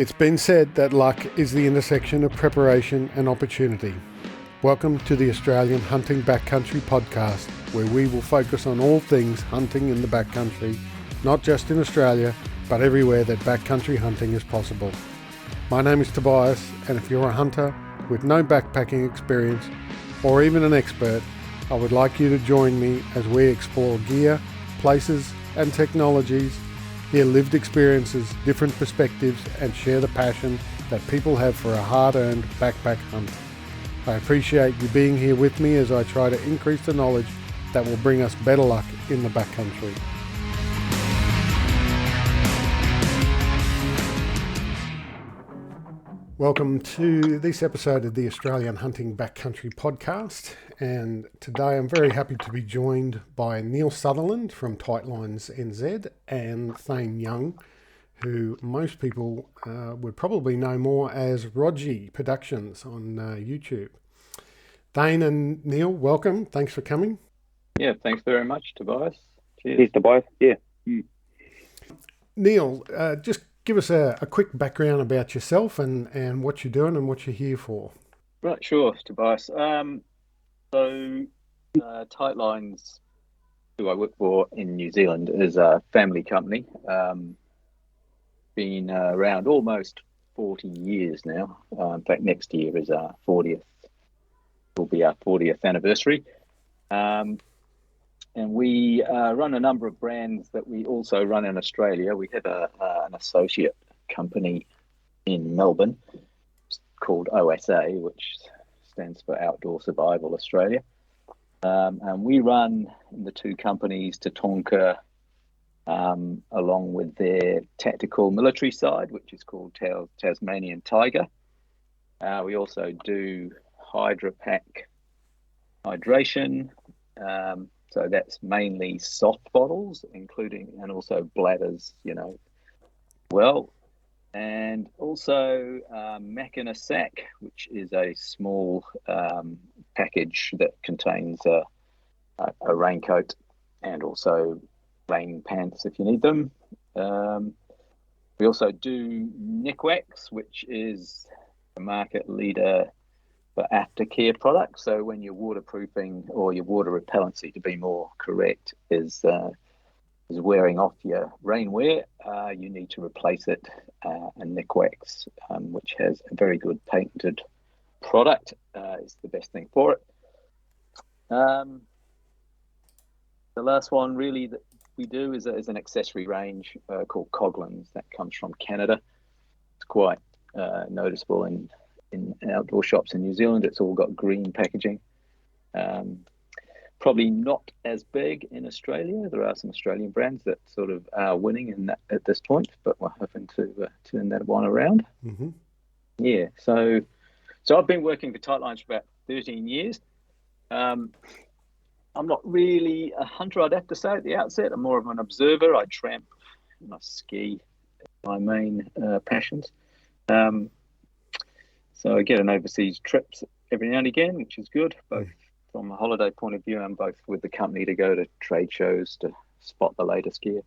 It's been said that luck is the intersection of preparation and opportunity. Welcome to the Australian Hunting Backcountry podcast, where we will focus on all things hunting in the backcountry, not just in Australia, but everywhere that backcountry hunting is possible. My name is Tobias, and if you're a hunter with no backpacking experience or even an expert, I would like you to join me as we explore gear, places and technologies, hear lived experiences, different perspectives, and share the passion that people have for a hard-earned backpack hunt. I appreciate you being here with me as I try to increase the knowledge that will bring us better luck in the backcountry. Welcome to this episode of the Australian Hunting Backcountry podcast, and today I'm very happy to be joined by Neil Sutherland from Tightlines NZ and Thane Young, who most people would probably know more as Rogee Productions on YouTube. Thane and Neil, welcome. Thanks for coming. Yeah, thanks very much, Tobias. Cheers, Tobias. Yeah. Neil, just give us a quick background about yourself and what you're doing and what you're here for. Right, sure, Tobias. Tightlines, who I work for in New Zealand, is a family company. Been around almost 40 years now. In fact, next year is our 40th. Will be our 40th anniversary. And we run a number of brands that we also run in Australia. We have an associate company in Melbourne called OSA, which stands for Outdoor Survival Australia. And we run the two companies, Tatonka, along with their tactical military side, which is called Tasmanian Tiger. We also do Hydrapak hydration. So that's mainly soft bottles, and also bladders, well. And also Mac in a Sack, which is a small package that contains a raincoat and also rain pants if you need them. We also do Nikwax, which is a market leader for aftercare products. So when your waterproofing or your water repellency, to be more correct, is wearing off your rainwear, you need to replace it. And Nikwax, which has a very good patented product, is the best thing for it. The last one really that we do is an accessory range called Coglins that comes from Canada. It's quite noticeable in outdoor shops in New Zealand. It's all got green packaging. Probably not as big in Australia. There are some Australian brands that sort of are winning in that at this point, but we're hoping to turn that one around. Mm-hmm. Yeah, so I've been working for Tightlines for about 13 years. I'm not really a hunter, I'd have to say at the outset. I'm more of an observer. I tramp and I ski, my main passions. So I get an overseas trips every now and again, which is good, both from a holiday point of view and both with the company to go to trade shows to spot the latest gear.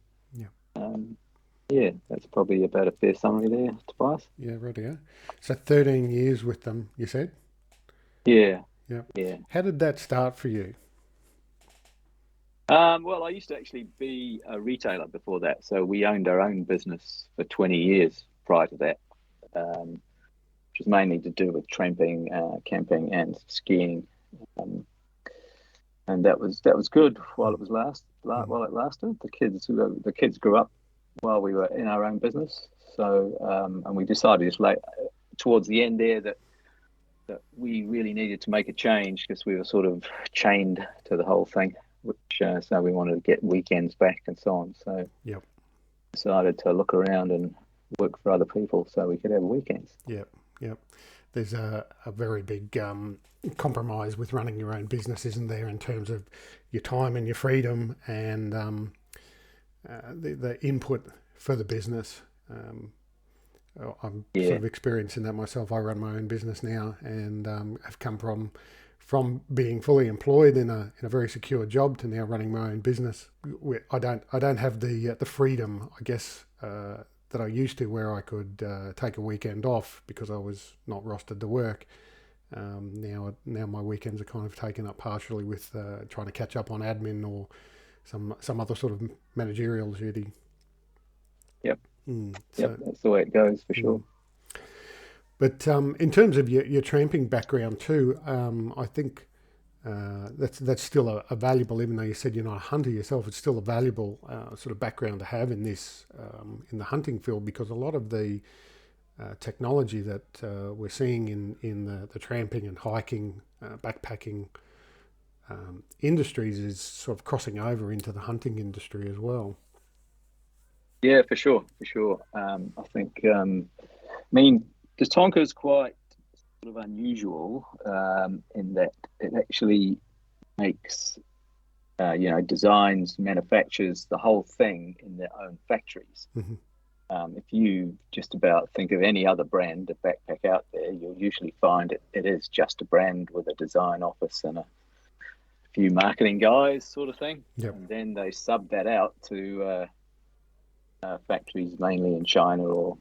Yeah. That's probably about a fair summary there, Tobias. Yeah, rightio. So 13 years with them, you said? Yeah. Yeah. How did that start for you? Well, I used to actually be a retailer before that. So we owned our own business for 20 years prior to that. Which was mainly to do with tramping, camping, and skiing, and that was good while it lasted. The kids grew up while we were in our own business. So and we decided towards the end there that we really needed to make a change because we were sort of chained to the whole thing. So we wanted to get weekends back and so on. So decided to look around and work for other people so we could have weekends. Yep. There's a very big compromise with running your own business, isn't there, in terms of your time and your freedom and the input for the business. I'm sort of experiencing that myself. I run my own business now and have come from being fully employed in a very secure job to now running my own business. I don't have the freedom, I guess, that I used to, where I could take a weekend off because I was not rostered to work. Now my weekends are kind of taken up partially with trying to catch up on admin or some other sort of managerial duty. Yep. Yep, that's the way it goes for sure. But in terms of your tramping background too, I think that's still a valuable, even though you said you're not a hunter yourself, it's still a valuable sort of background to have in this in the hunting field, because a lot of the technology that we're seeing in the tramping and hiking, backpacking industries is sort of crossing over into the hunting industry as well. Yeah, for sure. I think, Tatonka is quite sort of unusual in that it actually makes, designs, manufactures the whole thing in their own factories. Mm-hmm. If you just about think of any other brand of backpack out there, you'll usually find it is just a brand with a design office and a few marketing guys, sort of thing. Yep. And then they sub that out to factories mainly in China or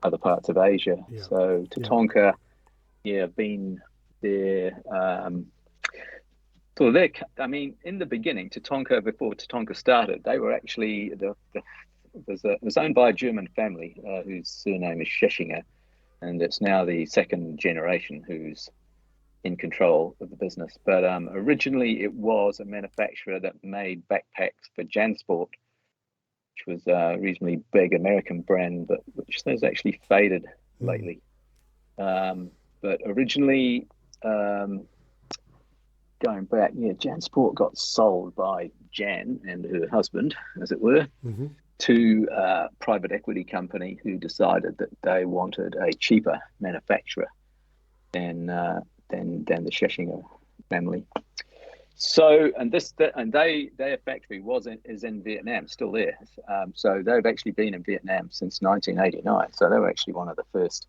other parts of Asia. Yeah. So Tatonka, been there. In the beginning, Tatonka, before Tatonka started, they were actually it was owned by a German family whose surname is Scheschinger, and it's now the second generation who's in control of the business. But originally, it was a manufacturer that made backpacks for JanSport, which was a reasonably big American brand, but which has actually faded lately. But originally, going back, JanSport got sold by Jan and her husband, as it were, to a private equity company who decided that they wanted a cheaper manufacturer than the Scheschinger family. So, their factory is in Vietnam, still there. So they've actually been in Vietnam since 1989. So they were actually one of the first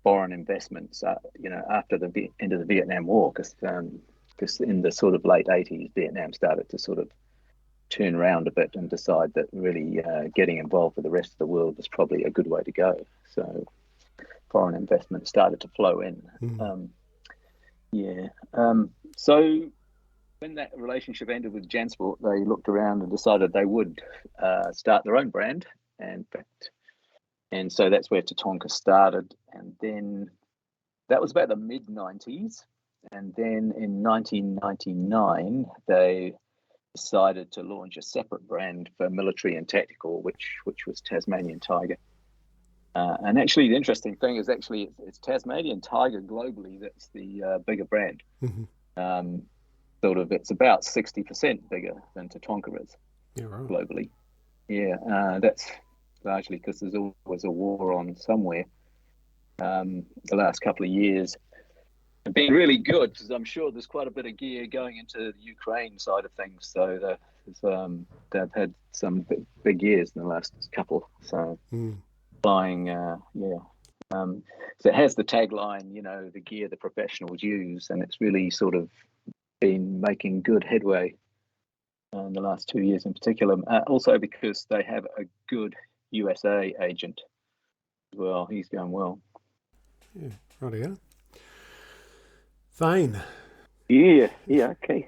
foreign investments, after the end of the Vietnam War, because in the sort of late 80s, Vietnam started to sort of turn around a bit and decide that really getting involved with the rest of the world was probably a good way to go. So foreign investment started to flow in. So when that relationship ended with JanSport, they looked around and decided they would start their own brand. And so that's where Tatonka started. And then that was about the mid-90s. And then in 1999, they decided to launch a separate brand for military and tactical, which was Tasmanian Tiger. And actually, the interesting thing is it's Tasmanian Tiger globally that's the bigger brand. It's about 60% bigger than Tatonka is globally. That's largely because there's always a war on somewhere. The last couple of years have been really good, because I'm sure there's quite a bit of gear going into the Ukraine side of things. So they've had some big years in the last couple. So flying, so it has the tagline, the gear the professionals use, and it's really sort of been making good headway in the last 2 years in particular. Also because they have a good USA agent as well. He's going well. Yeah, right. Thane. Yeah, okay.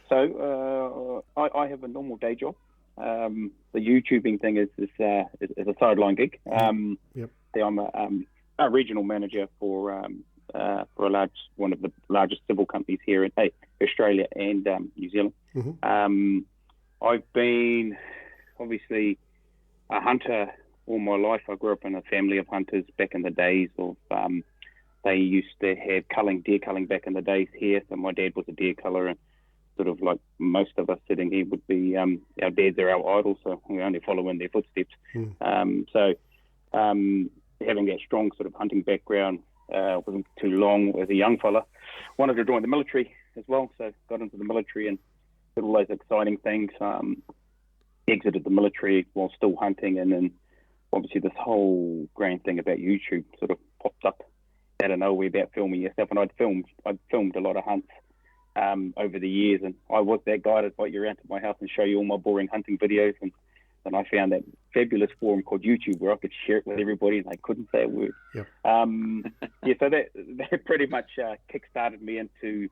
So I have a normal day job. The YouTubing thing is a sideline gig. I'm a regional manager for one of the largest civil companies here in Australia and New Zealand. I've been obviously a hunter all my life. I grew up in a family of hunters back in the days of they used to have deer culling back in the days here. So my dad was a deer culler, and sort of like most of us sitting here would be our dads are our idols, so we only follow in their footsteps. So having that strong sort of hunting background wasn't too long as a young fella. Wanted to join the military as well, so got into the military and did all those exciting things. Exited the military while still hunting, and then obviously this whole grand thing about YouTube sort of popped up out of nowhere about filming yourself. And I'd filmed a lot of hunts over the years, and I was that guy to invite you around to my house and show you all my boring hunting videos and and I found that fabulous forum called YouTube where I could share it with everybody and they couldn't say a word. Yep. So that pretty much kick-started me into,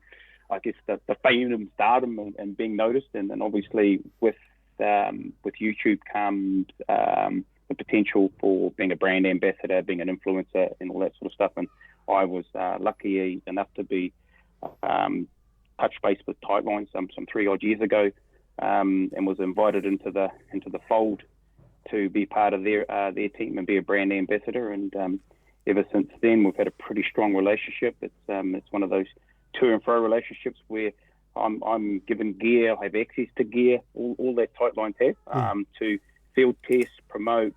I guess, the fame and stardom and being noticed. And then obviously with YouTube comes the potential for being a brand ambassador, being an influencer and all that sort of stuff. And I was lucky enough to be touch base with Tightlines some 3 odd years ago, and was invited into the fold to be part of their team and be a brand ambassador. And ever since then, we've had a pretty strong relationship. It's one of those to and fro relationships where I'm given gear, I have access to gear, all that Tightlines have, to field test, promote,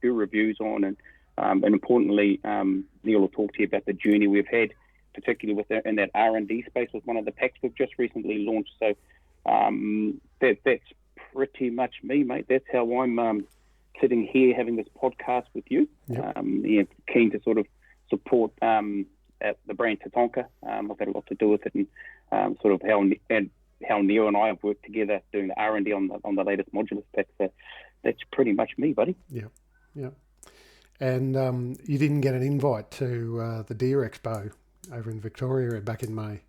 do reviews on, and importantly, Neil will talk to you about the journey we've had, particularly in that R&D space with one of the packs we've just recently launched. So that's pretty much me, mate. That's how I'm sitting here having this podcast with you. Yep. Keen to sort of support at the brand Tatonka. I've had a lot to do with it, and sort of how Neil and I have worked together doing the R&D on the latest modulus pack. So that's pretty much me, buddy. Yeah. And you didn't get an invite to the Deer Expo over in Victoria back in May.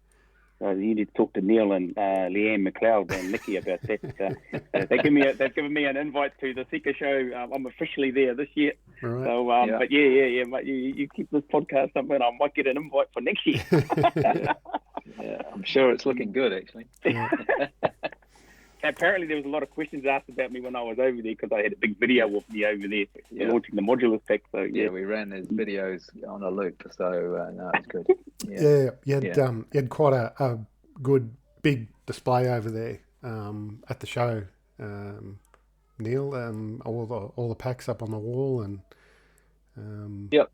You need to talk to Neil and Leanne McLeod and Nikki about that. They've given me an invite to the Seeker show. I'm officially there this year. Right. So, but yeah, mate, you keep this podcast up, and I might get an invite for next year. Yeah, I'm sure it's looking good, actually. Yeah. Apparently, there was a lot of questions asked about me when I was over there because I had a big video of me over there launching the modulus pack. So yeah, we ran those videos on a loop. So no, it's good. Yeah, you had quite a good big display over there at the show, Neil. All the packs up on the wall and yep.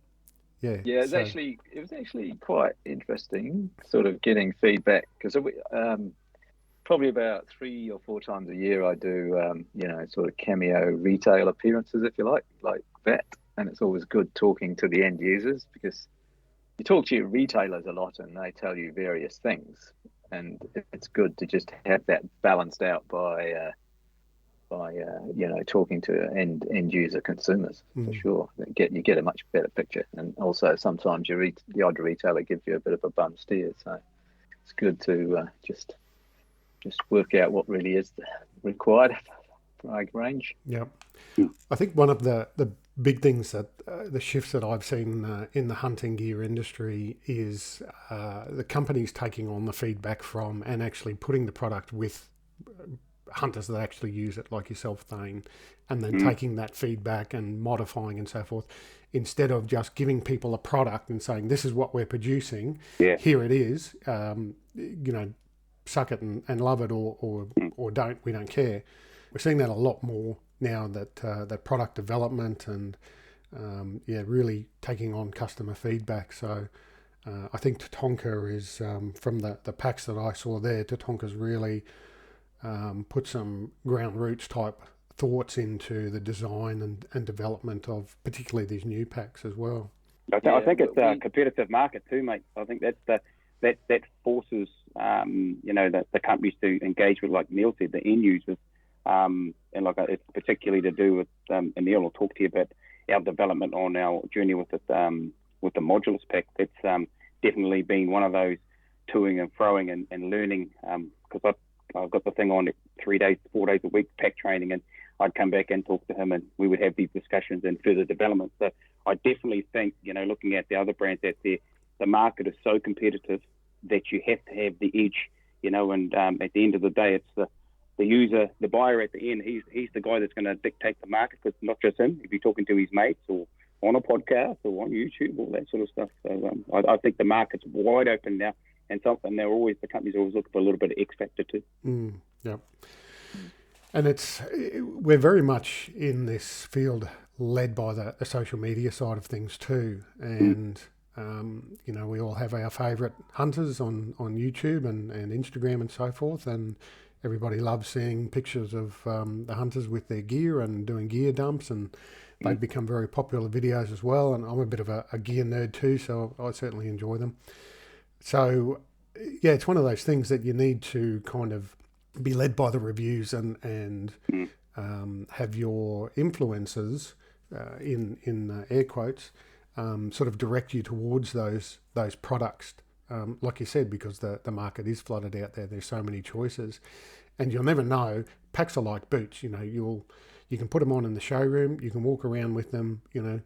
Yeah, it was actually quite interesting, sort of getting feedback, because probably about 3 or 4 times a year I do, sort of cameo retail appearances, if you like that. And it's always good talking to the end users, because you talk to your retailers a lot and they tell you various things. And it's good to just have that balanced out by talking to end user consumers, for sure. You get a much better picture. And also sometimes the odd retailer gives you a bit of a bum steer. So it's good to just work out what really is required for our range. Yeah. I think one of the big things that the shifts that I've seen in the hunting gear industry is the companies taking on the feedback from and actually putting the product with hunters that actually use it, like yourself, Thane, and then taking that feedback and modifying and so forth, instead of just giving people a product and saying, this is what we're producing, here it is, suck it and love it or don't, we don't care. We're seeing that a lot more now, that product development and really taking on customer feedback. So I think Tatonka is, from the packs that I saw there, Tatonka's really put some ground roots type thoughts into the design and development of particularly these new packs as well. I think it's a competitive market too, mate. I think that forces the companies to engage with, like Neil said, the end users, and it's particularly to do with and Neil will talk to you about our development on our journey with the modulus pack. It's definitely been one of those toing and froing and learning, because I've got the thing on 4 days a week, pack training, and I'd come back and talk to him and we would have these discussions and further development. So I definitely think, looking at the other brands out there, the market is so competitive that you have to have the edge, and at the end of the day, it's the user, the buyer at the end. He's the guy that's going to dictate the market, because not just him. If you're talking to his mates or on a podcast or on YouTube, all that sort of stuff. So I think the market's wide open now. And something the companies are always looking for a little bit of X factor too. Yeah, and we're very much in this field led by the social media side of things too. And we all have our favourite hunters on YouTube and Instagram and so forth, and everybody loves seeing pictures of the hunters with their gear and doing gear dumps, and they've become very popular videos as well. And I'm a bit of a gear nerd too, so I certainly enjoy them. So, yeah, it's one of those things that you need to kind of be led by the reviews and have your influencers, in air quotes, sort of direct you towards those products. Like you said, because the market is flooded out there. There's so many choices, and you'll never know. Packs are like boots. You know, you can put them on in the showroom. You can walk around with them. You know,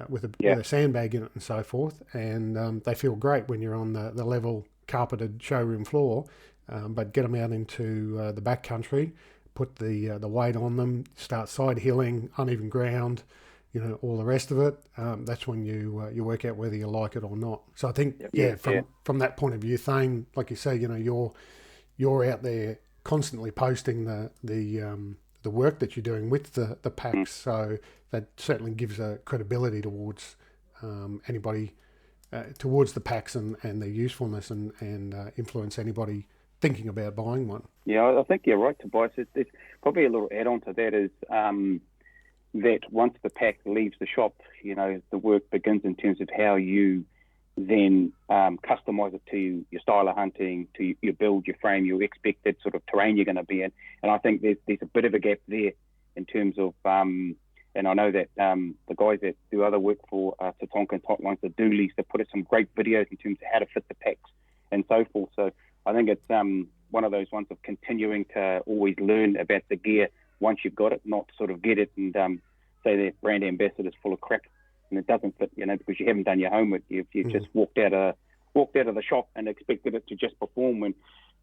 with a sandbag in it and so forth, and they feel great when you're on the level carpeted showroom floor. But get them out into the backcountry, put the weight on them, start side hilling, uneven ground, you know, all the rest of it. That's when you work out whether you like it or not. So I think, from that point of view, Thane, like you say, you know, you're out there constantly posting the work that you're doing with the packs. So that certainly gives a credibility towards anybody, towards the packs and their usefulness, and influence anybody thinking about buying one. Yeah, I think you're right, Tobias. There's probably a little add-on to that is that once the pack leaves the shop, you know, the work begins in terms of how you then customize it to your style of hunting, to your build, your frame, your expected sort of terrain you're going to be in. And I think there's a bit of a gap there in terms of, and I know that the guys that do other work for Tatonka and Tightlines, the Doolies, they put out some great videos in terms of how to fit the packs and so forth. So I think it's one of those ones of continuing to always learn about the gear once you've got it, not sort of get it and say that brand ambassador's full of crap and it doesn't fit, you know, because you haven't done your homework. You've just walked out of the shop and expected it to just perform when,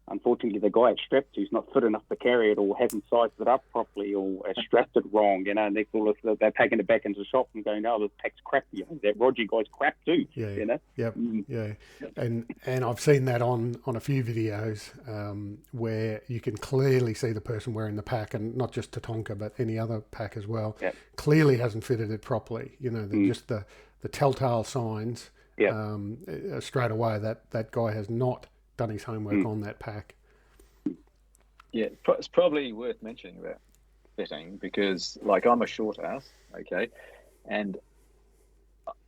unfortunately, the guy it's strapped to is not fit enough to carry it, or hasn't sized it up properly, or strapped it wrong, you know, and they're taking it back into the shop and going, oh, this pack's crap, you know, that Rogee guy's crap too, you know? Yeah. And I've seen that on a few videos where you can clearly see the person wearing the pack, and not just Tatonka, but any other pack as well, clearly hasn't fitted it properly. You know, just the telltale signs straight away that guy has not done his homework on that pack. Yeah, it's probably worth mentioning about fitting, because like I'm a short ass, okay, and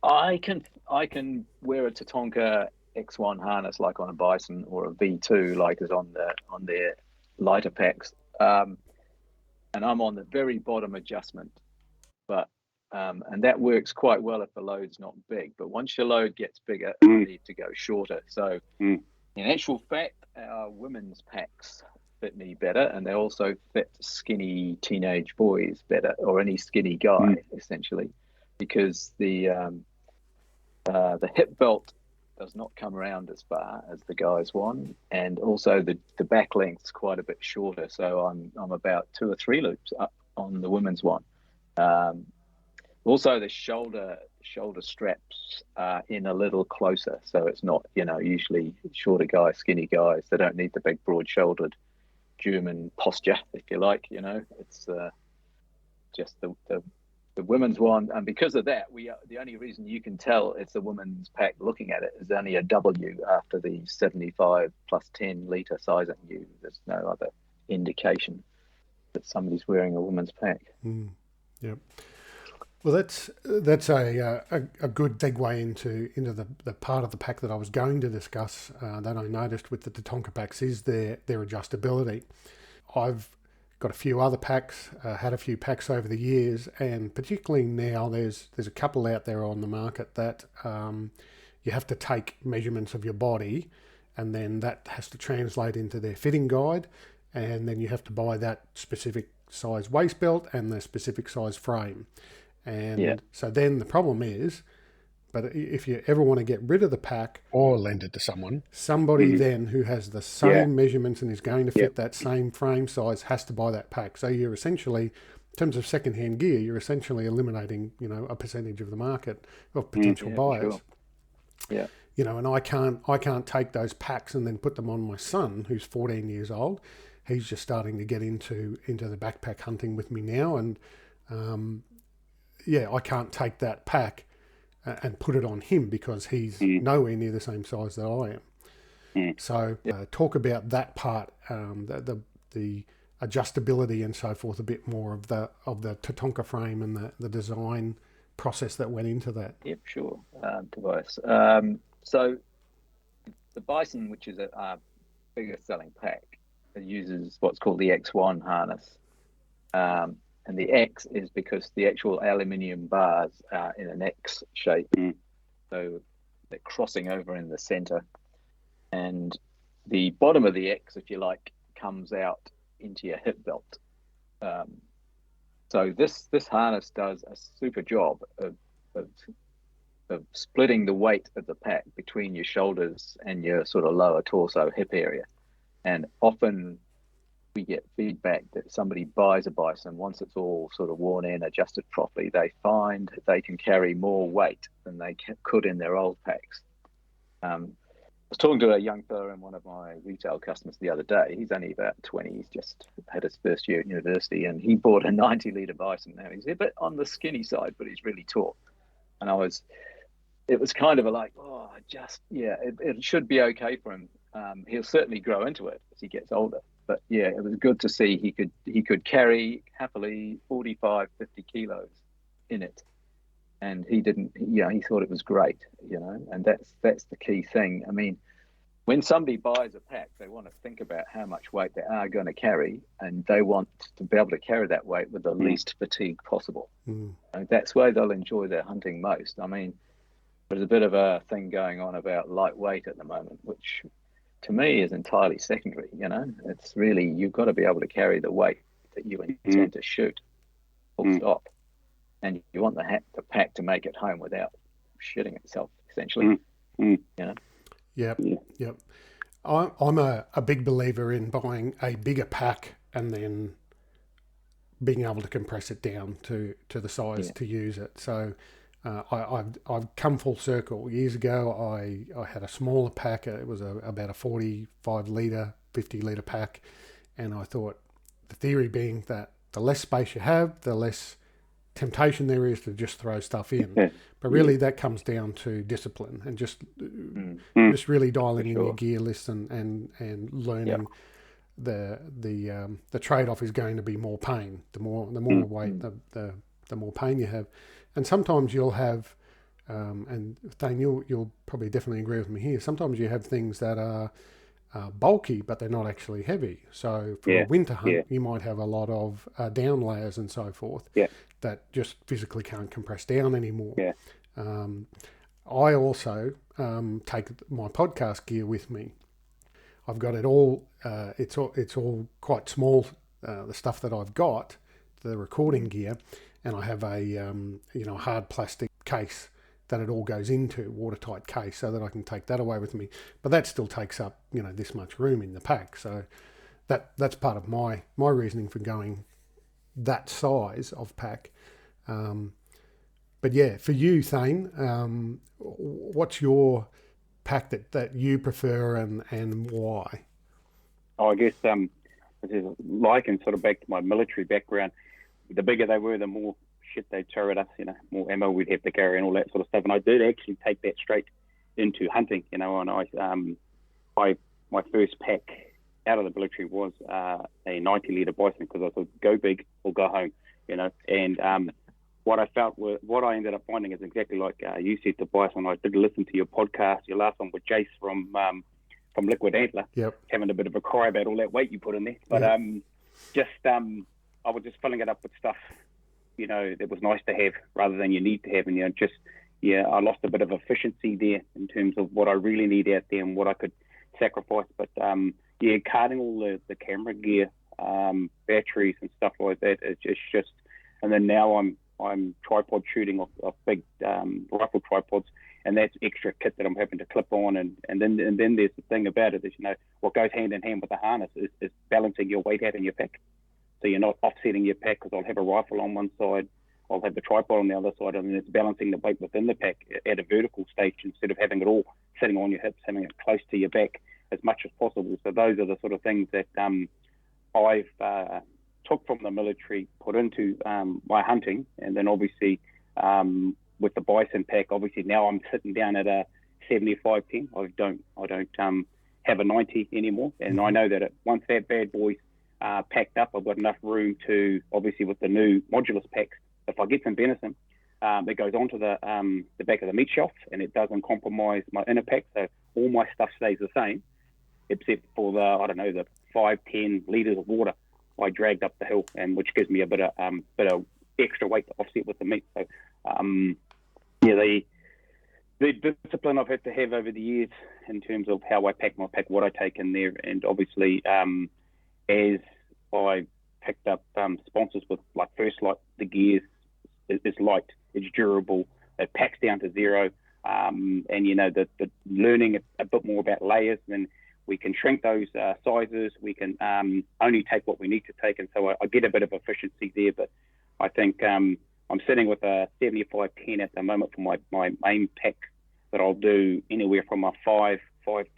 I can wear a Tatonka X1 harness like on a Bison, or a V2 like is on their lighter packs, and I'm on the very bottom adjustment, but and that works quite well if the load's not big. But once your load gets bigger, I need to go shorter. So in actual fact, our women's packs fit me better, and they also fit skinny teenage boys better, or any skinny guy, essentially, because the hip belt does not come around as far as the guy's one, and also the back length's quite a bit shorter. So I'm about 2 or 3 loops up on the women's one. Also, the shoulder straps are in a little closer, so it's not, you know, usually shorter guys, skinny guys, they don't need the big broad-shouldered German posture, if you like. You know, it's just the women's one, and because of that, the only reason you can tell it's a women's pack looking at it is only a W after the 75 plus 10 litre sizing. There's no other indication that somebody's wearing a women's pack. Yep. Well, that's a good segue into the part of the pack that I was going to discuss that I noticed with the Tatonka packs is their adjustability. I've got a few other packs, had a few packs over the years, and particularly now there's a couple out there on the market that you have to take measurements of your body, and then that has to translate into their fitting guide, and then you have to buy that specific size waist belt and the specific size frame. And so then the problem is, but if you ever want to get rid of the pack or lend it to somebody then who has the same measurements and is going to fit that same frame size has to buy that pack. So you're essentially, in terms of second-hand gear, you're essentially eliminating, you know, a percentage of the market of potential buyers. Sure. Yeah. You know, and I can't take those packs and then put them on my son, who's 14 years old. He's just starting to get into the backpack hunting with me now, and I can't take that pack and put it on him because he's nowhere near the same size that I am. So talk about that part, the adjustability and so forth, a bit more of the Tatonka frame and the design process that went into that. Yep, sure, Tobias. So the Bison, which is our biggest selling pack, it uses what's called the X1 harness. And the X is because the actual aluminium bars are in an X shape. So they're crossing over in the center. And the bottom of the X, if you like, comes out into your hip belt. So this harness does a super job of splitting the weight of the pack between your shoulders and your sort of lower torso hip area. And often we get feedback that somebody buys a bison, once it's all sort of worn in, adjusted properly, they find they can carry more weight than they could in their old packs. I was talking to a young fella in one of my retail customers the other day. He's only about 20. He's just had his first year at university, and he bought a 90-litre bison. Now he's a bit on the skinny side, but he's really tall. And it was kind of it should be okay for him. He'll certainly grow into it as he gets older. But yeah, it was good to see he could carry happily 45, 50 kilos in it. And he didn't, he thought it was great, and that's the key thing. I mean, when somebody buys a pack, they want to think about how much weight they are going to carry, and they want to be able to carry that weight with the least fatigue possible. And that's why they'll enjoy their hunting most. I mean, there's a bit of a thing going on about lightweight at the moment, which to me is entirely secondary. It's really, you've got to be able to carry the weight that you intend to shoot, full stop. And you want the pack to make it home without shitting itself, essentially. Yep. I'm a big believer in buying a bigger pack and then being able to compress it down to the size to use it. So I've come full circle. Years ago, I had a smaller pack. It was about a 45 litre, 50 litre pack. And I thought, the theory being that the less space you have, the less temptation there is to just throw stuff in. But really that comes down to discipline and just really dialing in your gear list and learning the trade-off is going to be more pain. The more weight, the more pain you have. And sometimes you'll have, and Thane, you'll probably definitely agree with me here, sometimes you have things that are bulky, but they're not actually heavy. So for a winter hunt, you might have a lot of down layers and so forth that just physically can't compress down anymore. I also take my podcast gear with me. I've got it all. It's all quite small. The stuff that I've got, the recording gear, and I have a hard plastic case that it all goes into, watertight case, so that I can take that away with me. But that still takes up this much room in the pack. So that's part of my reasoning for going that size of pack. But yeah, for you, Thane, what's your pack that you prefer and why? I guess like and sort of back to my military background, the bigger they were, the more shit they'd throw at us, more ammo we'd have to carry and all that sort of stuff. And I did actually take that straight into hunting, and my first pack out of the military was a 90-litre bison, because I thought, go big or go home, and what I ended up finding is exactly like you said to Bison. I did listen to your podcast, your last one with Jace from LiquidAntler, having a bit of a cry about all that weight you put in there. But I was just filling it up with stuff, that was nice to have rather than you need to have. And, I lost a bit of efficiency there in terms of what I really need out there and what I could sacrifice. But, carting all the camera gear, batteries and stuff like that, it's just, and then now I'm tripod shooting off big rifle tripods, and that's extra kit that I'm having to clip on. And then there's the thing about it is, what goes hand in hand with the harness is balancing your weight out in your pack. So you're not offsetting your pack, because I'll have a rifle on one side, I'll have the tripod on the other side, and then it's balancing the weight within the pack at a vertical stage, instead of having it all sitting on your hips, having it close to your back as much as possible. So those are the sort of things that I've took from the military, put into my hunting, and then obviously with the bison pack, obviously now I'm sitting down at a 75-10. I don't have a 90 anymore, and I know that once that bad boy's packed up, I've got enough room to, obviously with the new modulus packs, if I get some venison, it goes onto the back of the meat shelf, and it doesn't compromise my inner pack, so all my stuff stays the same, except for the 5-10 litres of water I dragged up the hill, and which gives me a bit of extra weight to offset with the meat. So the discipline I've had to have over the years in terms of how I pack my pack, what I take in there, and obviously as I picked up sponsors with like First Light, the gears is light, it's durable, it packs down to zero, and the learning a bit more about layers, and we can shrink those sizes, we can only take what we need to take, and so I get a bit of efficiency there. But I think I'm sitting with a 75-10 at the moment for my main pack that I'll do anywhere from a 5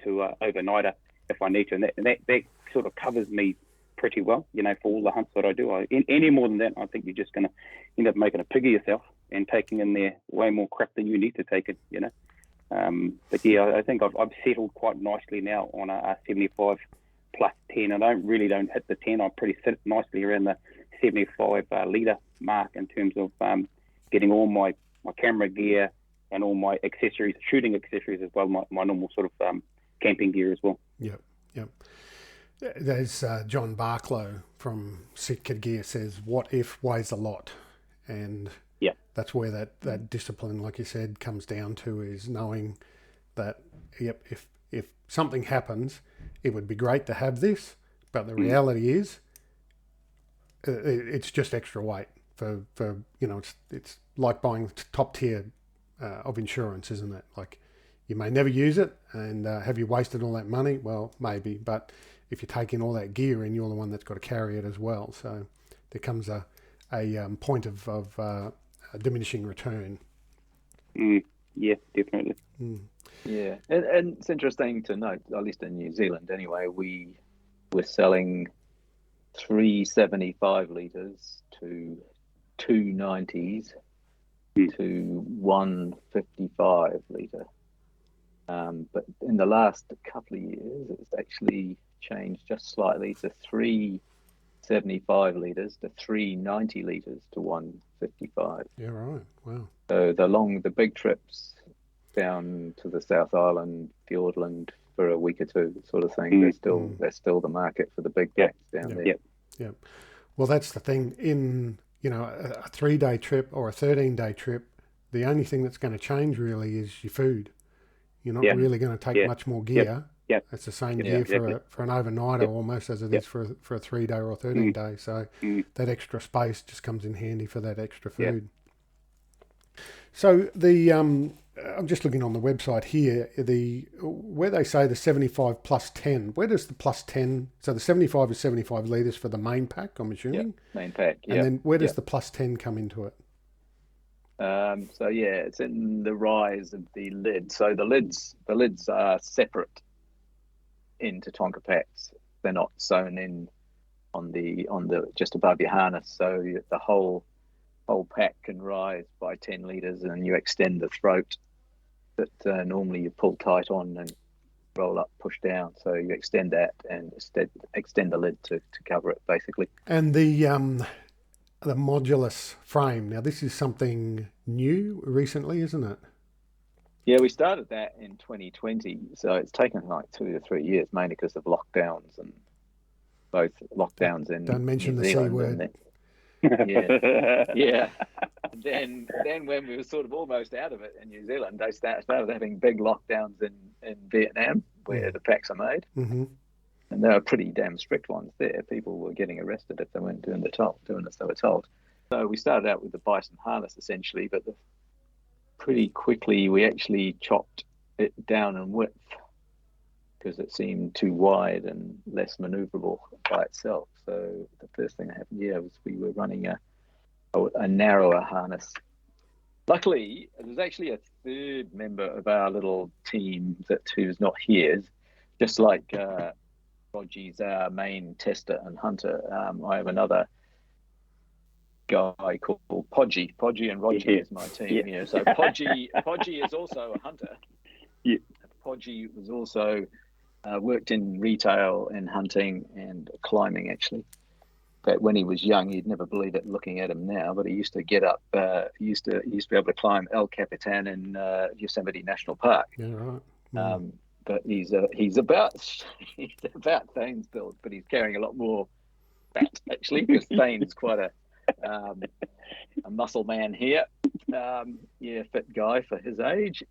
to overnighter if I need to, and that sort of covers me pretty well, for all the hunts that I do. Any more than that, I think you're just going to end up making a pig of yourself and taking in there way more crap than you need to take it, But yeah, I think I've settled quite nicely now on a 75 plus 10. I don't hit the 10. I pretty sit nicely around the 75 litre mark in terms of getting all my camera gear and all my accessories, shooting accessories as well, my normal sort of camping gear as well. Yep. There's John Barklow from Sitka Gear says, "What if weighs a lot?" And that's where that discipline, like you said, comes down to, is knowing that, if something happens, it would be great to have this, but the reality is it's just extra weight for it's like buying top tier of insurance, isn't it? Like, you may never use it, and have you wasted all that money? Well, maybe, but if you take in all that gear in, you're the one that's got to carry it as well. So there comes a point of a diminishing return. Yeah, definitely. Yeah, and it's interesting to note, at least in New Zealand anyway, we were selling 375 litres to 290s to 155 litre. But in the last couple of years, it's actually changed just slightly to 375 litres to 390 litres to 155. Yeah, right. Wow. So the big trips down to the South Island, Fiordland for a week or two, sort of thing, there's still the market for the big packs down there. Yeah. Well, that's the thing. In a 3-day trip or a 13-day trip, the only thing that's going to change really is your food. You're not really going to take much more gear. It's the same gear for an overnighter almost as it is for a 3-day or a 13-day. So that extra space just comes in handy for that extra food. So I'm just looking on the website here, where they say the 75 plus 10, where does the plus 10, so the 75 is 75 litres for the main pack, I'm assuming? Main pack, And then where does the plus 10 come into it? It's in the rise of the lid. So the lids are separate in Tatonka Packs. They're not sewn in on the just above your harness. So the whole pack can rise by 10 litres, and you extend the throat that normally you pull tight on and roll up, push down. So you extend that and extend the lid to cover it, basically. And the modulus frame. Now, this is something new recently, isn't it? Yeah, we started that in 2020. So it's taken like 2 to 3 years, mainly because of lockdowns, and both lockdowns in Don't mention New the Zealand C word. Yeah. Then when we were sort of almost out of it in New Zealand, they started having big lockdowns in Vietnam, where the packs are made. Mm-hmm. And they were pretty damn strict ones there. People were getting arrested if they weren't doing as they were told. So we started out with the bison harness essentially, but pretty quickly we actually chopped it down in width because it seemed too wide and less maneuverable by itself. So the first thing that happened was we were running a narrower harness. Luckily, there's actually a third member of our little team who's not here, just like Rogee's our main tester and hunter. I have another guy called Podgy. Podgy and Rogee is my team here. So Podgy is also a hunter. Yeah. Podgy was also worked in retail and hunting and climbing, actually. But when he was young, you'd never believe it looking at him now, but he used to get up, he used to be able to climb El Capitan in Yosemite National Park. Yeah, right. But he's about Thane's build, but he's carrying a lot more fat actually, because Thane's quite a muscle man here. Fit guy for his age.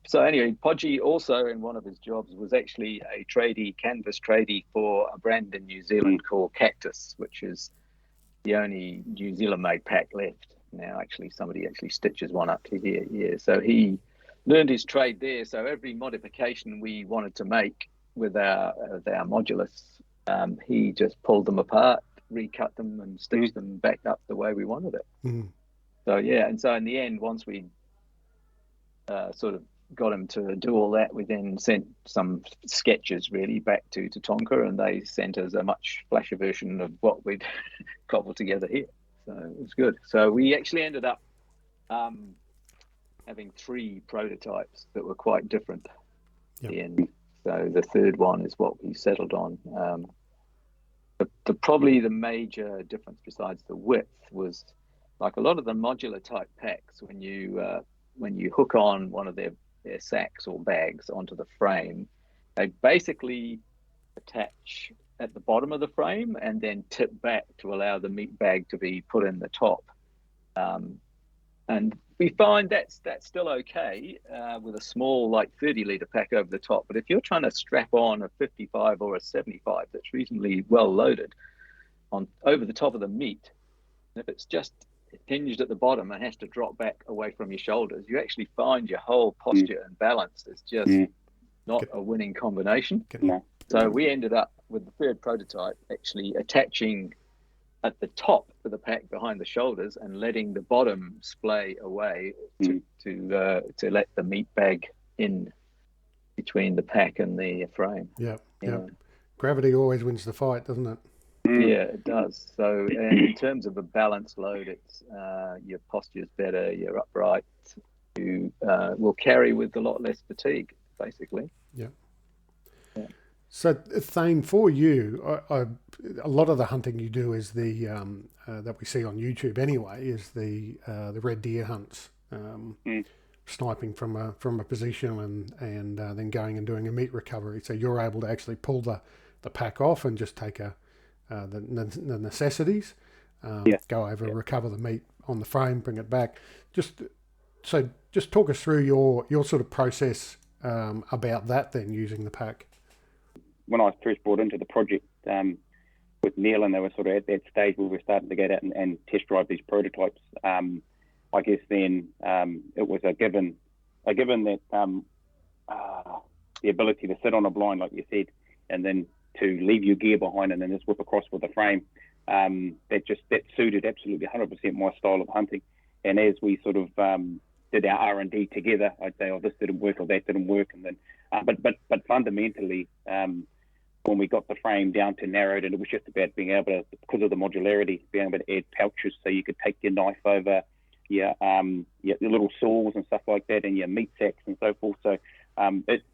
So anyway, Podgy also in one of his jobs was actually a canvas tradie for a brand in New Zealand called Cactus, which is the only New Zealand made pack left now. Actually, somebody actually stitches one up to here. Yeah, so he learned his trade there. So every modification we wanted to make with our modulus, he just pulled them apart, recut them, and stitched them back up the way we wanted it. So yeah, and so in the end, once we sort of got him to do all that, we then sent some sketches really back to Tatonka, and they sent us a much flasher version of what we'd cobbled together here. So it was good. So we actually ended up having 3 prototypes that were quite different at the end. So the third one is what we settled on. Probably the major difference besides the width was, like a lot of the modular type packs, when you hook on one of their sacks or bags onto the frame, they basically attach at the bottom of the frame and then tip back to allow the meat bag to be put in the top. And we find that's still okay with a small, like 30-litre pack over the top. But if you're trying to strap on a 55 or a 75 that's reasonably well loaded on over the top of the meat, if it's just hinged at the bottom and has to drop back away from your shoulders, you actually find your whole posture and balance is just not a winning combination. So we ended up with the third prototype actually attaching at the top of the pack behind the shoulders and letting the bottom splay away to let the meat bag in between the pack and the frame. Yeah. Gravity always wins the fight, doesn't it? Yeah, it does. So in terms of a balanced load, it's your posture's better, you're upright, you will carry with a lot less fatigue, basically. Yeah. So Thane, for you, a lot of the hunting you do is the that we see on YouTube anyway, is the red deer hunts, sniping from a position and then going and doing a meat recovery. So you're able to actually pull the pack off and just take the necessities, go over, recover the meat on the frame, bring it back. Just talk us through your sort of process about that then, using the pack. When I was first brought into the project with Neil, and they were sort of at that stage where we were starting to get out and test drive these prototypes, I guess then it was a given that the ability to sit on a blind, like you said, and then to leave your gear behind and then just whip across with the frame, that suited absolutely 100% my style of hunting. And as we sort of did our R&D together, I'd say, oh, this didn't work or that didn't work, and then but fundamentally, when we got the frame down to narrowed, and it was just about being able to, because of the modularity, being able to add pouches so you could take your knife over your little saws and stuff like that, and your meat sacks and so forth. So it's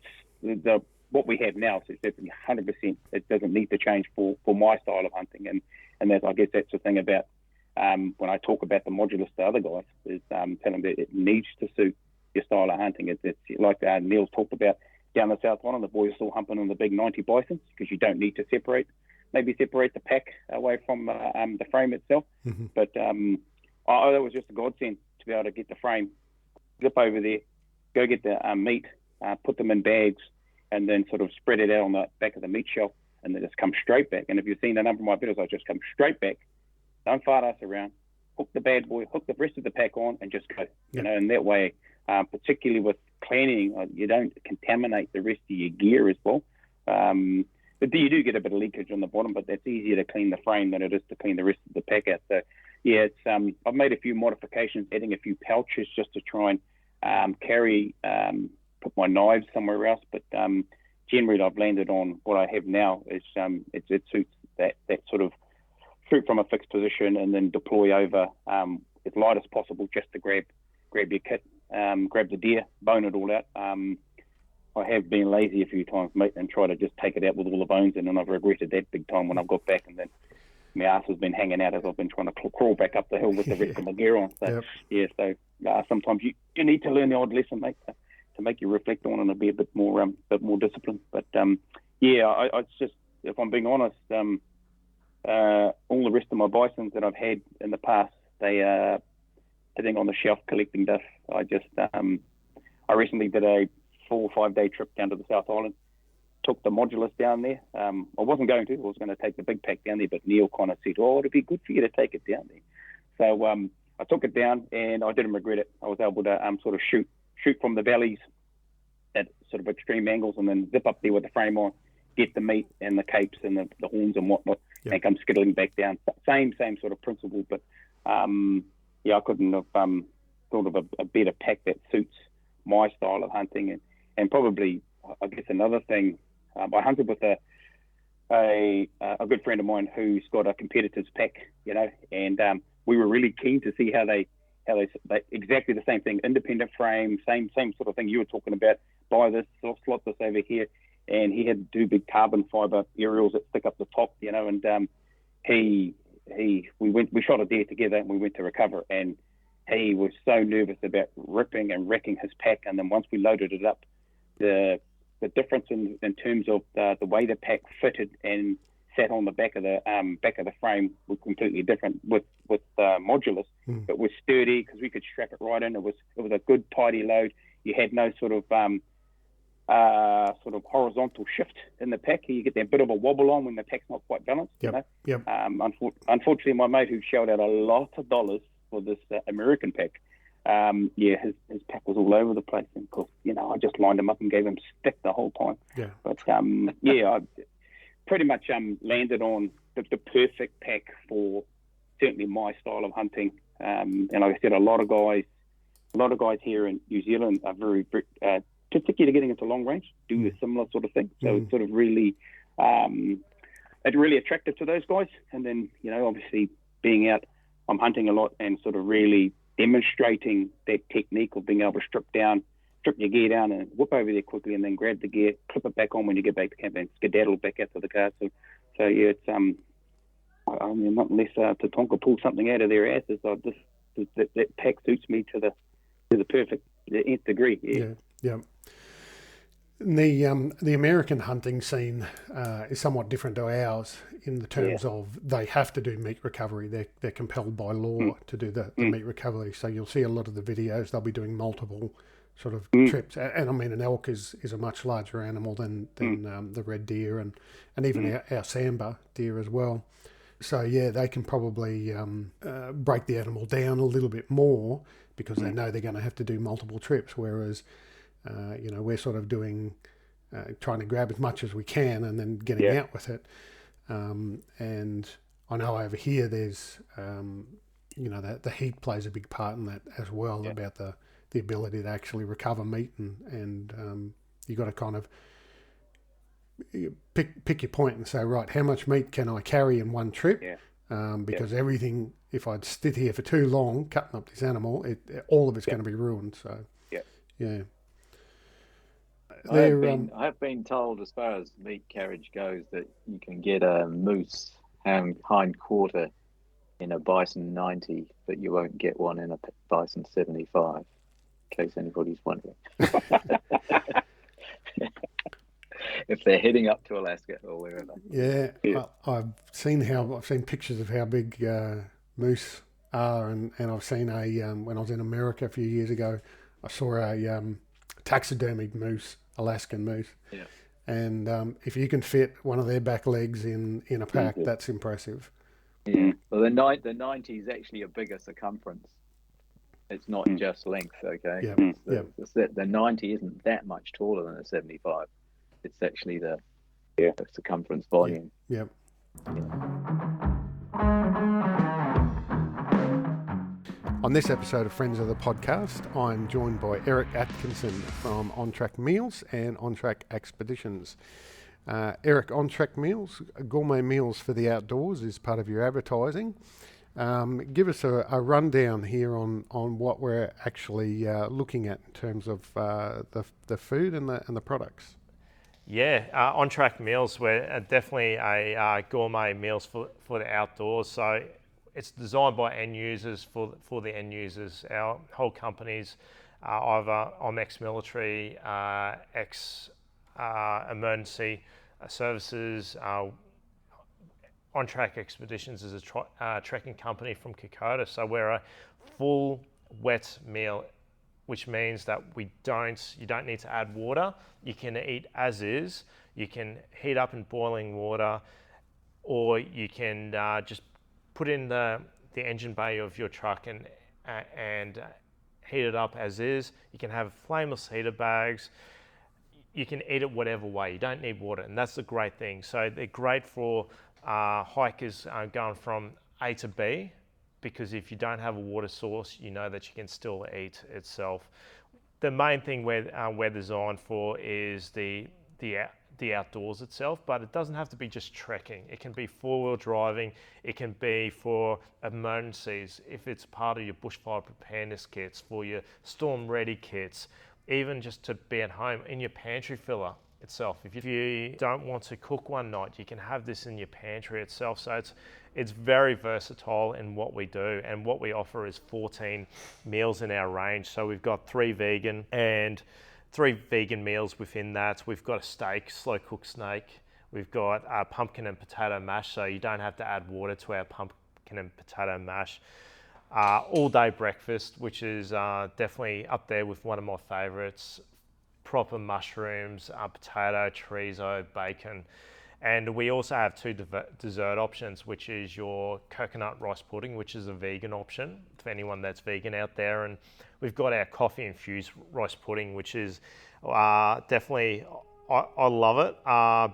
what we have now, so it's definitely 100%. It doesn't need to change for my style of hunting, and that's, I guess that's the thing about when I talk about the modulus to other guys, is telling them that it needs to suit your style of hunting. It's like Neil's talked about down the South Island, the boys are still humping on the big 90 bisons because you don't need to separate the pack away from the frame itself. But that was just a godsend to be able to get the frame, zip over there, go get the meat, put them in bags, and then sort of spread it out on the back of the meat shelf, and then just come straight back. And if you've seen a number of my videos, I just come straight back, don't fart us around, hook the bad boy, hook the rest of the pack on, and just go. You know, and that way, particularly with cleaning, you don't contaminate the rest of your gear as well. But you do get a bit of leakage on the bottom, but that's easier to clean the frame than it is to clean the rest of the pack out. So yeah, it's I've made a few modifications, adding a few pouches just to try and carry, put my knives somewhere else. But generally, I've landed on what I have now. Is it suits that sort of shoot from a fixed position and then deploy over as light as possible, just to grab your kit, grab the deer, bone it all out. I have been lazy a few times, mate, and try to just take it out with all the bones in, and I've regretted that big time when I've got back, and then my ass has been hanging out as I've been trying to crawl back up the hill with the rest of my gear on. So sometimes you need to learn the odd lesson, mate, to make you reflect on and be a bit more disciplined. But it's just, if I'm being honest, all the rest of my bisons that I've had in the past, they are sitting on the shelf collecting dust. I recently did a 4 or 5 day trip down to the South Island, took the modulus down there. I wasn't going to, I was going to take the big pack down there, but Neil kind of said, oh, it'd be good for you to take it down there. So I took it down and I didn't regret it. I was able to sort of shoot from the valleys at sort of extreme angles and then zip up there with the frame on, get the meat and the capes and the horns and whatnot, and come skittling back down. Same sort of principle, but I couldn't have thought of a better pack that suits my style of hunting. And probably, I guess another thing, I hunted with a good friend of mine who's got a competitor's pack, and we were really keen to see how they exactly the same thing, independent frame, same sort of thing you were talking about. Buy this, slot this over here, and he had 2 big carbon fiber aerials that stick up the top, and we shot a deer together and we went to recover, and he was so nervous about ripping and wrecking his pack. And then once we loaded it up, the difference in terms of the way the pack fitted and sat on the back of the frame was completely different with modulus. It was sturdy because we could strap it right in. It was a good tidy load. You had no sort of horizontal shift in the pack. You get that bit of a wobble on when the pack's not quite balanced. Unfortunately, my mate who shelled out a lot of dollars for this American pack, his pack was all over the place, and of course, I just lined him up and gave him stick the whole time. But I pretty much landed on the perfect pack for certainly my style of hunting. And like I said, a lot of guys here in New Zealand are very particularly getting into long range, do a similar sort of thing. So it's sort of really attractive to those guys. And then, obviously being out, I'm hunting a lot and sort of really demonstrating that technique of being able to strip your gear down and whip over there quickly and then grab the gear, clip it back on when you get back to camp and skedaddle back out to the car. So yeah, it's not unless Tatonka pulls something out of their asses. That pack suits me to the perfect, the nth degree. Yeah. The American hunting scene is somewhat different to ours in the terms of they have to do meat recovery. They're compelled by law to do the meat recovery. So you'll see a lot of the videos, they'll be doing multiple sort of trips. And I mean, an elk is a much larger animal than the red deer and even our sambar deer as well. So yeah, they can probably break the animal down a little bit more because they know they're going to have to do multiple trips, whereas we're sort of doing, trying to grab as much as we can and then getting out with it. And I know over here there's, that the heat plays a big part in that as well, about the ability to actually recover meat and you got to kind of pick your point and say, right, how much meat can I carry in one trip? Because everything, if I'd sit here for too long cutting up this animal, all of it's going to be ruined. So yeah. I have been told, as far as meat carriage goes, that you can get a moose hind quarter in a bison 90, but you won't get one in a bison 75. In case anybody's wondering, if they're heading up to Alaska or wherever. I've seen pictures of how big moose are, and I've seen when I was in America a few years ago, I saw a taxidermied moose. Alaskan moose, and if you can fit one of their back legs in a pack, that's impressive. Well, the 90 is actually a bigger circumference. It's not just length, okay? The 90 isn't that much taller than a 75. It's actually the circumference volume. On this episode of Friends of the Podcast, I'm joined by Eric Atkinson from On Track Meals and On Track Expeditions. Eric, On Track Meals, gourmet meals for the outdoors is part of your advertising. Give us a rundown here on what we're actually looking at in terms of the food and the products. On Track Meals, we're definitely a gourmet meals for the outdoors. So it's designed by end users for the end users. Our whole company's either on ex-military, emergency services, On Track Expeditions is a trekking company from Kokoda, so we're a full wet meal, which means that you don't need to add water. You can eat as is. You can heat up in boiling water, or you can just put in the engine bay of your truck and heat it up as is. You can have flameless heater bags. You can eat it whatever way. You don't need water, and that's the great thing. So they're great for hikers going from A to B, because if you don't have a water source, you know that you can still eat itself. The main thing we're designed for is the outdoors itself, but it doesn't have to be just trekking. It can be four-wheel driving. It can be for emergencies, if it's part of your bushfire preparedness kits, for your storm-ready kits, even just to be at home in your pantry filler itself. If you don't want to cook one night, you can have this in your pantry itself. So it's very versatile in what we do, and what we offer is 14 meals in our range. So we've got 3 vegan and 3 vegan meals within that. We've got a steak, slow cooked steak. We've got pumpkin and potato mash, so you don't have to add water to our pumpkin and potato mash. All day breakfast, which is definitely up there with one of my favorites. Proper mushrooms, potato, chorizo, bacon. And we also have 2 dessert options, which is your coconut rice pudding, which is a vegan option for anyone that's vegan out there. And we've got our coffee infused rice pudding, which is definitely, I love it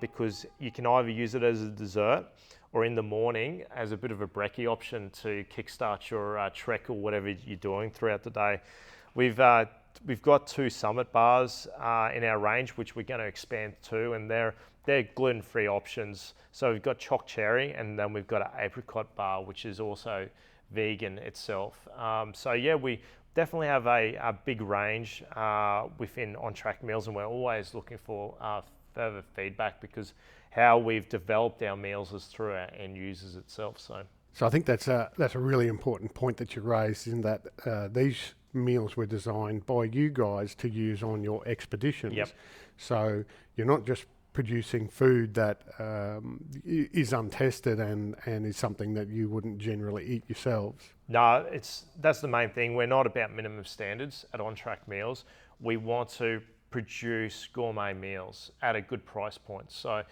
because you can either use it as a dessert or in the morning as a bit of a brekkie option to kickstart your trek or whatever you're doing throughout the day. We've got 2 summit bars in our range, which we're going to expand to, and they're gluten-free options. So we've got choc cherry, and then we've got an apricot bar, which is also vegan itself. So yeah, we definitely have a big range within On Track Meals, and we're always looking for further feedback, because how we've developed our meals is through our end users itself. So I think that's a really important point that you raised, in that these meals were designed by you guys to use on your expeditions. Yep. So you're not just producing food that is untested and is something that you wouldn't generally eat yourselves. No, that's the main thing. We're not about minimum standards at On Track Meals. We want to produce gourmet meals at a good price point. So,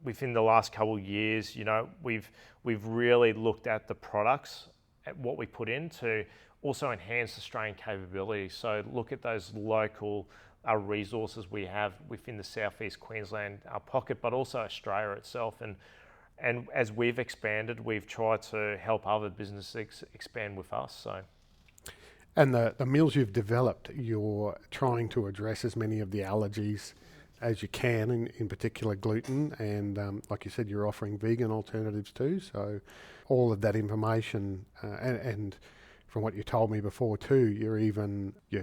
within the last couple of years, we've really looked at the products, at what we put in, to also enhance Australian capability. So look at those local resources we have within the Southeast Queensland pocket, but also Australia itself. And as we've expanded, we've tried to help other businesses expand with us. So. And the meals you've developed, you're trying to address as many of the allergies as you can, in particular gluten, and like you said, you're offering vegan alternatives too. So all of that information, and from what you told me before too, your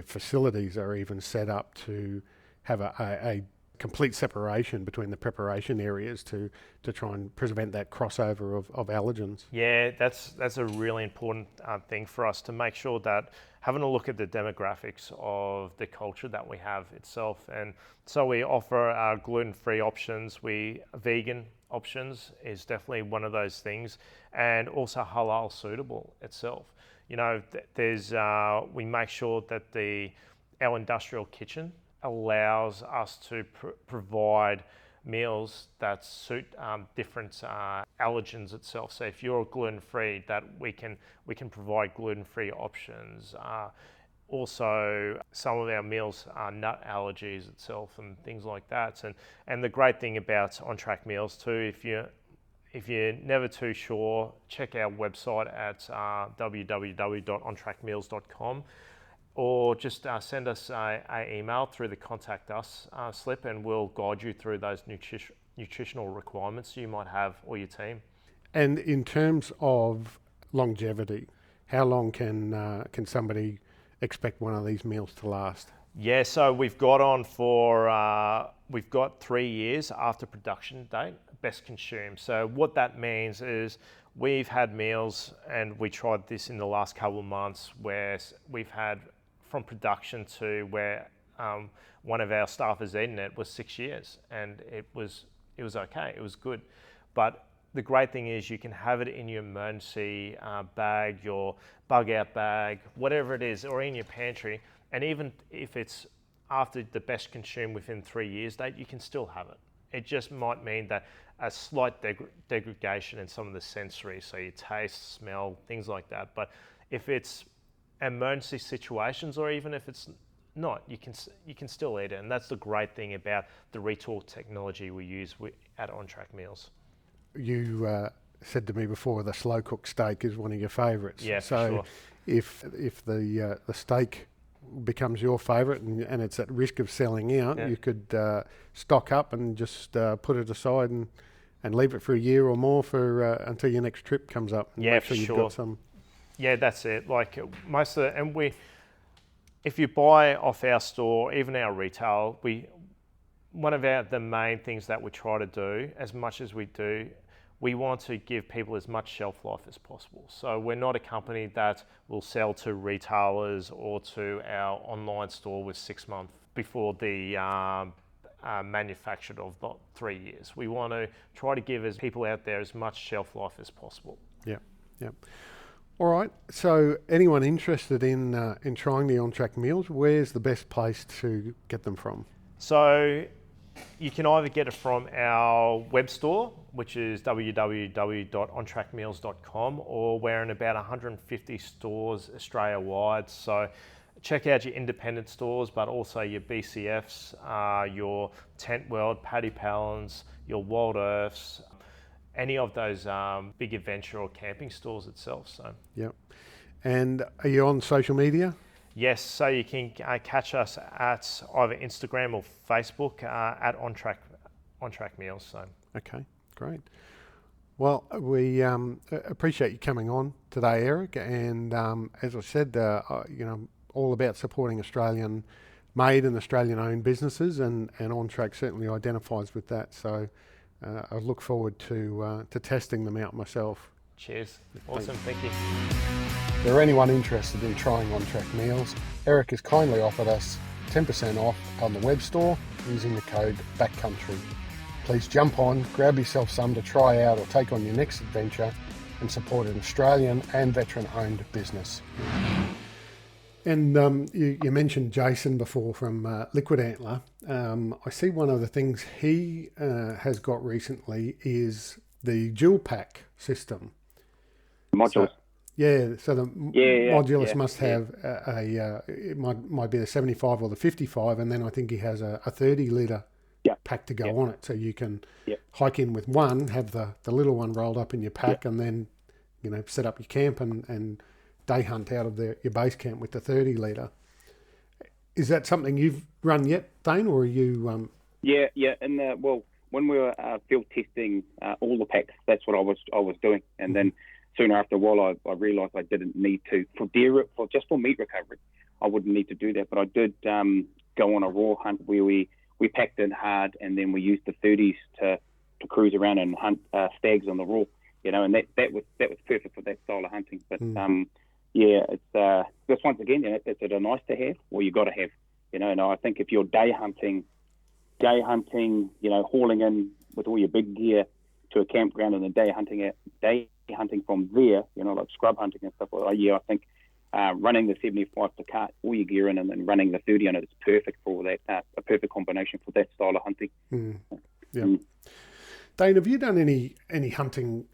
facilities are even set up to have a complete separation between the preparation areas to try and prevent that crossover of allergens. Yeah, that's a really important thing for us, to make sure that having a look at the demographics of the culture that we have itself. And so we offer gluten-free options. Vegan options is definitely one of those things, and also halal suitable itself. We make sure that our industrial kitchen allows us to provide meals that suit different allergens itself. So if you're gluten-free, that we can provide gluten-free options. Also, some of our meals are nut allergies itself and things like that. And the great thing about On Track Meals too, if you're never too sure, check our website at www.ontrackmeals.com, or just send us an email through the Contact Us slip, and we'll guide you through those nutritional requirements you might have, or your team. And in terms of longevity, how long can somebody expect one of these meals to last? Yeah, so we've got 3 years after production date, best consumed. So what that means is we've had meals, and we tried this in the last couple of months, where we've had from production to where one of our staff has eaten it was 6 years, and it was okay, it was good. But the great thing is you can have it in your emergency bag, your bug out bag, whatever it is, or in your pantry. And even if it's after the best consumed within 3 years date, you can still have it. It just might mean that a slight degradation in some of the sensory, so your taste, smell, things like that. But if it's emergency situations, or even if it's not, you can still eat it. And that's the great thing about the retool technology we use at On Track Meals. You said to me before the slow cooked steak is one of your favourites. Yeah, so sure. If the steak becomes your favourite and it's at risk of selling out, you could stock up and just put it aside and leave it for a year or more for until your next trip comes up. And make sure you've got some. Yeah, that's it. Like most of the, and if you buy off our store, even our retail, one of the main things that we try to do, as much as we do, we want to give people as much shelf life as possible. So we're not a company that will sell to retailers or to our online store with 6 months before the manufactured of the 3 years. We want to try to give people out there as much shelf life as possible. Yeah. All right. So anyone interested in trying the On Track meals, where's the best place to get them from? So you can either get it from our web store, which is www.ontrackmeals.com, or we're in about 150 stores Australia-wide. So check out your independent stores, but also your BCFs, your Tent World, Paddy Palins, your Wild Earths, any of those big adventure or camping stores itself. So. Yep. And are you on social media? Yes, so you can catch us at either Instagram or Facebook at On Track Meals. So. Okay, great. Well, we appreciate you coming on today, Eric. And as I said, all about supporting Australian-made and Australian-owned businesses, and On Track certainly identifies with that. So I look forward to testing them out myself. Cheers. Awesome. Thank you. If there anyone interested in trying On Track meals, Eric has kindly offered us 10% off on the web store using the code Backcountry. Please jump on, grab yourself some to try out or take on your next adventure and support an Australian and veteran-owned business. And you mentioned Jason before from LiquidAntler. I see one of the things he has got recently is the dual pack system. Modules. So the modulus must have it might be the 75 or the 55, and then I think he has a 30 litre pack to go on it. So you can hike in with one, have the little one rolled up in your pack, and then set up your camp and day hunt out of your base camp with the 30 litre. Is that something you've run yet, Thane, or are you? And when we were field testing all the packs, that's what I was doing, and then soon after a while, I realised I didn't need to for meat recovery. I wouldn't need to do that, but I did go on a raw hunt where we packed in hard, and then we used the 30s to cruise around and hunt stags on the raw. And that was perfect for that style of hunting. But it's just once again, it's a nice to have, or you got to have. And I think if you're day hunting, hauling in with all your big gear to a campground and then day hunting from there, like scrub hunting and stuff like that. I think running the 75 to cart all your gear in and then running the 30 on it is perfect for that. A perfect combination for that style of hunting. Thane, have you done any hunting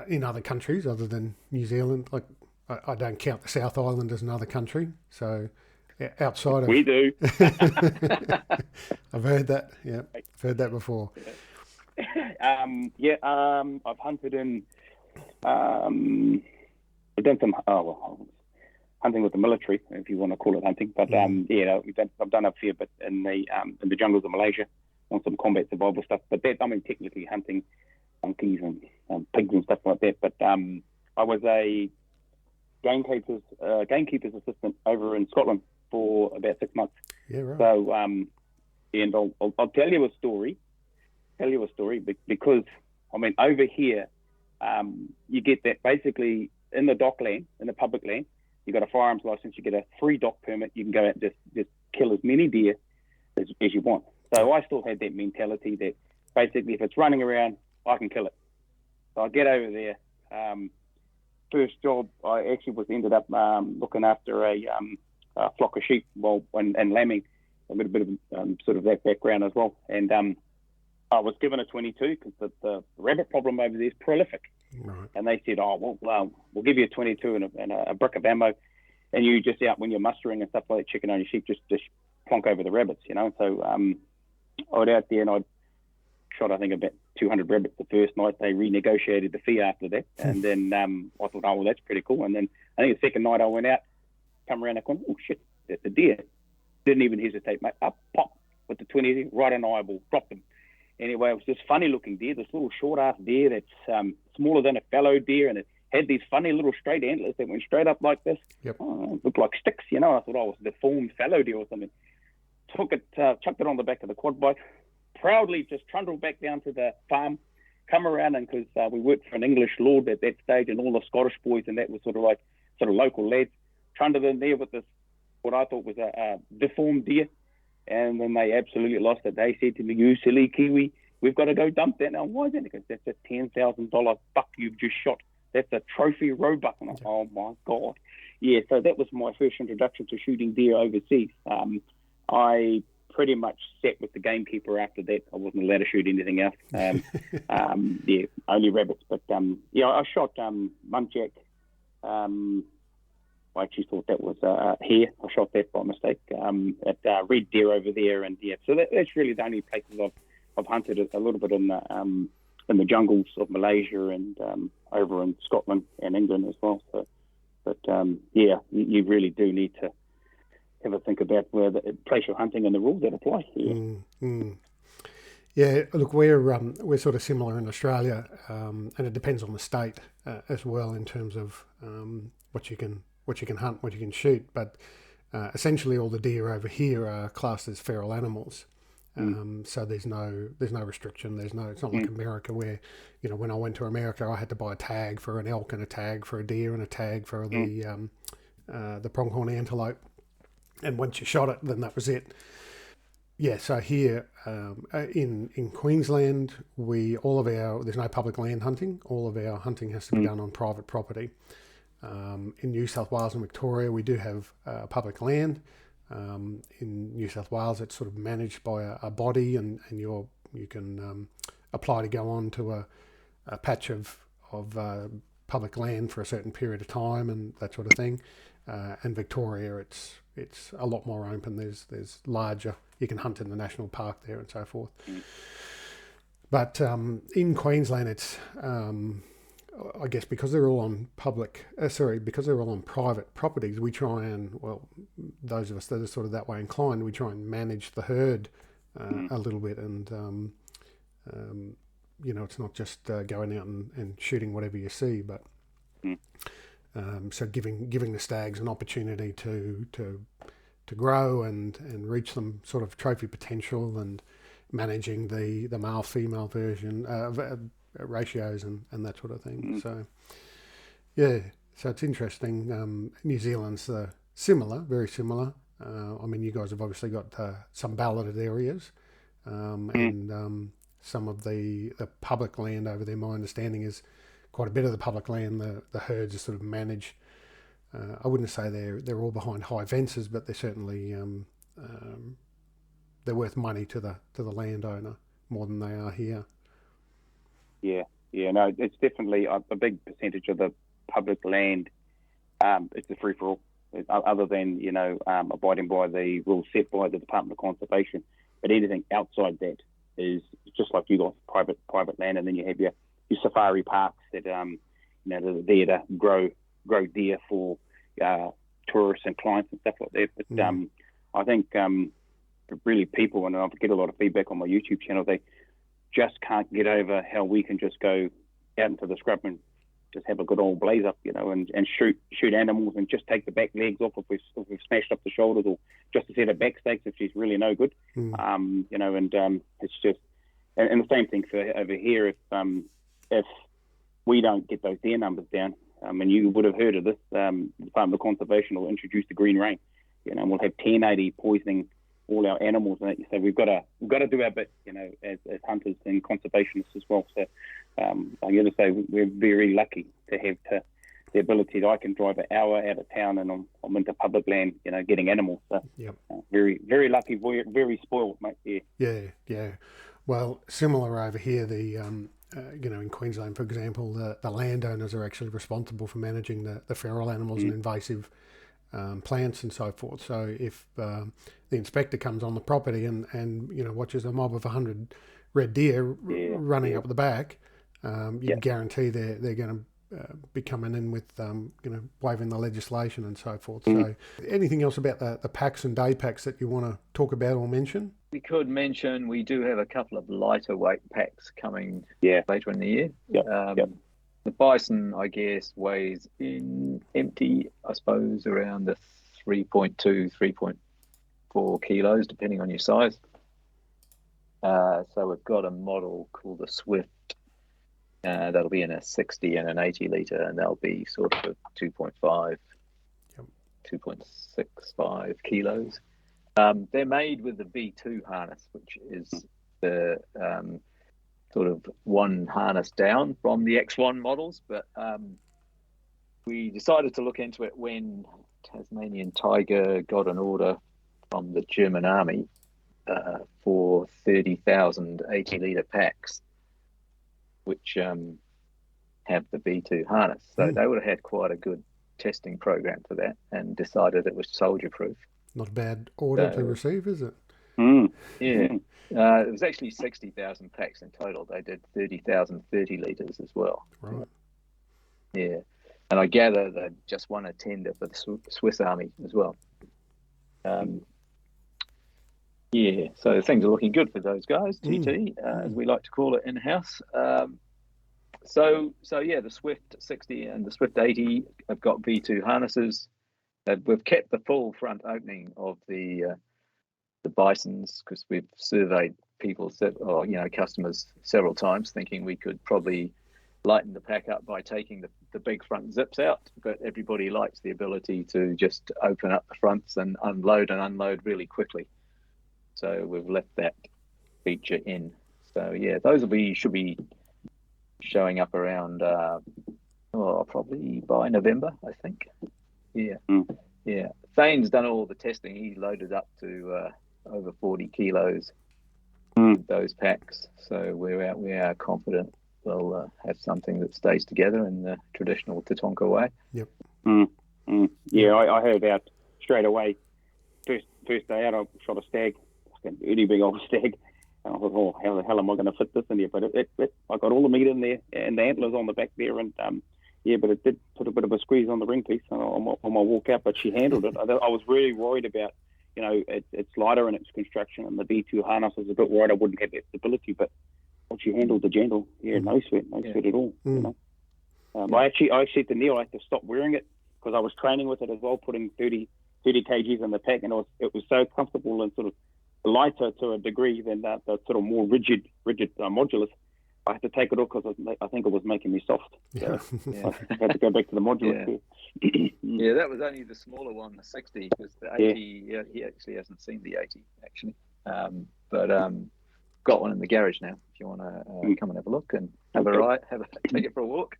in other countries other than New Zealand? Like I don't count the South Island as another country, so outside of... We do. I've heard that. Yeah, I've heard that before. I've hunted in... I've done some hunting with the military, if you want to call it hunting. But I've done a fair bit in the jungles of Malaysia on some combat survival stuff. But that, technically hunting monkeys and pigs and stuff like that. But I was a gamekeeper's assistant over in Scotland for about 6 months. Yeah, right. So and I'll tell you a story. Because over here. You get that basically in the dock land, in the public land, you got a firearms license, you get a free dock permit, you can go out and just kill as many deer as you want. So I still had that mentality that basically if it's running around, I can kill it. So I get over there. First job, I actually ended up looking after a flock of sheep, and lambing, a bit of sort of that background as well. And I was given a 22 because the rabbit problem over there is prolific. Right. And they said, "Oh, well, we'll give you a 22 and a brick of ammo, and you just out when you're mustering and stuff like that, checking on your sheep, just plonk over the rabbits, you know." So I went out there and I shot, I think, about 200 rabbits the first night. They renegotiated the fee after that, and then I thought, oh, well, that's pretty cool. And then I think the second night I went out, come around the corner, oh shit, that's a deer. Didn't even hesitate, mate. Up, pop, with the 20 right on the eyeball, dropped them. Anyway, it was this funny looking deer, this little short ass deer that's smaller than a fallow deer, and it had these funny little straight antlers that went straight up like this. Yep. Oh, looked like sticks, you know. I thought, oh, it was a deformed fallow deer or something. Took it, chucked it on the back of the quad bike, proudly just trundled back down to the farm, come around, and because we worked for an English lord at that stage, and all the Scottish boys, and that was sort of local lads, trundled in there with this, what I thought was a deformed deer. And then they absolutely lost it. They said to me, "You silly Kiwi, we've got to go dump that now." Why is that? Because that's a $10,000 buck you've just shot. That's a trophy roebuck. And oh my God. Yeah, so that was my first introduction to shooting deer overseas. I pretty much sat with the gamekeeper after that. I wasn't allowed to shoot anything else. Yeah, only rabbits. But yeah, I shot muntjac. I actually thought that was hare. I shot that by mistake at red deer over there, and yeah, so that's really the only places I've hunted a little bit in the jungles of Malaysia and over in Scotland and England as well. So, but yeah, you really do need to have a think about where the place you're hunting and the rules that apply. Yeah. Yeah, look, we're sort of similar in Australia, and it depends on the state as well in terms of what you can hunt, what you can shoot. But essentially, all the deer over here are classed as feral animals. So there's no restriction. It's not like America where, you know, when I went to America, I had to buy a tag for an elk and a tag for a deer and a tag for the pronghorn antelope. And once you shot it, then that was it. Yeah, so here in Queensland, there's no public land hunting. All of our hunting has to be done on private property. In New South Wales and Victoria, we do have public land. In New South Wales, it's sort of managed by a body, and you can apply to go on to a patch of public land for a certain period of time and that sort of thing. And Victoria, it's a lot more open. There's larger. You can hunt in the national park there and so forth. But in Queensland, it's I guess because they're all on private properties, we try and, well, those of us that are sort of that way inclined, we try and manage the herd a little bit, and you know, it's not just going out and shooting whatever you see, but so giving the stags an opportunity to grow and reach them sort of trophy potential, and managing the male female version ratios and that sort of thing. So yeah, so it's interesting. New Zealand's similar, very similar. I mean, you guys have obviously got some balloted areas, and some of the public land over there. My understanding is quite a bit of the public land, the herds are sort of managed. I wouldn't say they're all behind high fences, but they're certainly they're worth money to the landowner more than they are here. Yeah, no, it's definitely a big percentage of the public land. It's a free for all, other than, you know, abiding by the rules set by the Department of Conservation. But anything outside that is just like you got private land, and then you have your safari parks that you know, that are there to grow deer for tourists and clients and stuff like that. But I think really people, and I get a lot of feedback on my YouTube channel, they just can't get over how we can just go out into the scrub and just have a good old blaze up, you know, and shoot animals and just take the back legs off if we've smashed up the shoulders, or just a set of back stakes if she's really no good. You know, and it's just, and the same thing for over here. If we don't get those deer numbers down, and you would have heard of this, the Department of Conservation will introduce the green rain, you know, and we'll have 1080 poisoning all our animals. And so we've got to do our bit, as hunters and conservationists as well. So I'm going to say we're very lucky to have the ability that I can drive an hour out of town and I'm into public land, getting animals. So very, very lucky, very, very spoiled, mate. Yeah. Well, similar over here, the in Queensland, for example, the landowners are actually responsible for managing the feral animals and invasive plants and so forth. So if the inspector comes on the property and watches a mob of 100 red deer running up the back, you can guarantee they're going to be coming in with waiving the legislation and so forth. So anything else about the packs and day packs that you want to talk about or mention? We could mention we do have a couple of lighter weight packs coming later in the year. The bison, I guess, weighs in empty, I suppose, around the 3.2, 3.4 kilos, depending on your size. So we've got a model called the Swift. That'll be in a 60 and an 80 litre, and they'll be sort of 2.5, 2.65 kilos. They're made with the V2 harness, which is the sort of one harness down from the X1 models. But we decided to look into it when Tasmanian Tiger got an order from the German army for 30,000 80-litre packs, which have the V2 harness. So they would have had quite a good testing program for that and decided it was soldier-proof. Not a bad order to receive, is it? It was actually 60,000 packs in total. They did 30,000 30 litres as well. Right. Yeah. And I gather they just won a tender for the Swiss Army as well. So things are looking good for those guys, TT, as we like to call it in-house. So the Swift 60 and the Swift 80 have got V2 harnesses. We've kept the full front opening of the bisons because we've surveyed customers several times, thinking we could probably lighten the pack up by taking the big front zips out, but everybody likes the ability to just open up the fronts and unload really quickly. So we've left that feature in. So those should be showing up around probably by November, I think. Thane's done all the testing. He loaded up to over 40 kilos with those packs. So we are confident we'll have something that stays together in the traditional Tatonka way. Yep. I heard out straight away. First day out, I shot a stag, like a really big old stag. And I thought, how the hell am I going to fit this in here? But I got all the meat in there and the antlers on the back there, and but it did put a bit of a squeeze on the ring piece on my walk out, but she handled it. I was really worried about, it's lighter in its construction, and the V2 harness was a bit worried I wouldn't have that stability, but she handled the gentle. No sweat at all. I actually said to Neil I had to stop wearing it because I was training with it as well, putting 30 kgs in the pack, and it was so comfortable and sort of lighter to a degree than the sort of more rigid modulus. I had to take it off because I think it was making me soft. So I had to go back to the modulus. That was only the smaller one, the 60, because the 80, he actually hasn't seen the 80, actually. But got one in the garage now, if you want to come and have a look and have a ride, take it for a walk.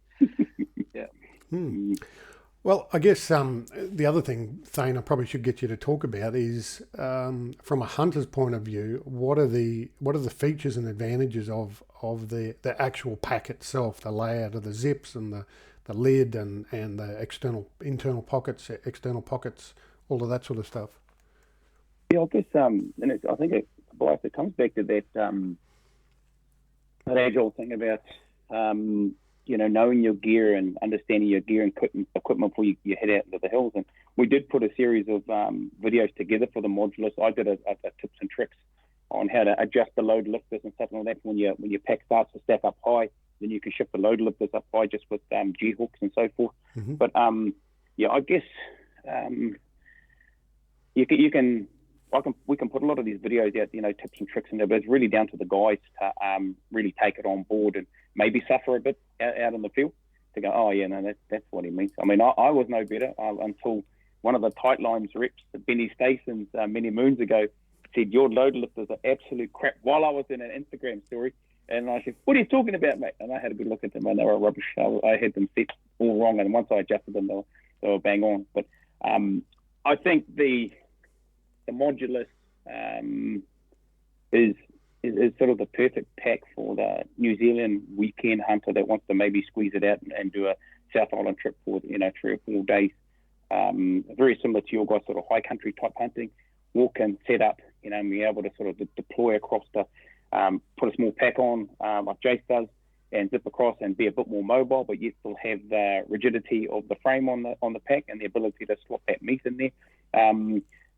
Well, I guess the other thing, Thane, I probably should get you to talk about is from a hunter's point of view, what are the features and advantages of the actual pack itself, the layout of the zips and the lid and the internal pockets, external pockets, all of that sort of stuff. Yeah, I guess I think it comes back to that age old thing about knowing your gear and understanding your gear and equipment before you head out into the hills. And we did put a series of videos together for the modulus. I did a tips and tricks on how to adjust the load lifters and stuff like that. When your pack starts to stack up high, then you can shift the load lifters up high just with G hooks and so forth. But I guess we can put a lot of these videos out, tips and tricks in there, but it's really down to the guys to really take it on board and maybe suffer a bit out in the field to go, that's what he means. I mean, I was no better until one of the Tightlines reps, Benny Stasons, many moons ago, said, your load lifters are absolute crap, while I was in an Instagram story. And I said, what are you talking about, mate? And I had a good look at them, and they were rubbish. I had them set all wrong, and once I adjusted them, they were bang on. But I think the Modulus is sort of the perfect pack for the New Zealand weekend hunter that wants to maybe squeeze it out and do a South Island trip for 3 or 4 days. Very similar to your guys' sort of high country type hunting. Walk and set up, and be able to sort of deploy across the, put a small pack on like Jace does, and zip across and be a bit more mobile, but yet still have the rigidity of the frame on the pack and the ability to slot that meat in there.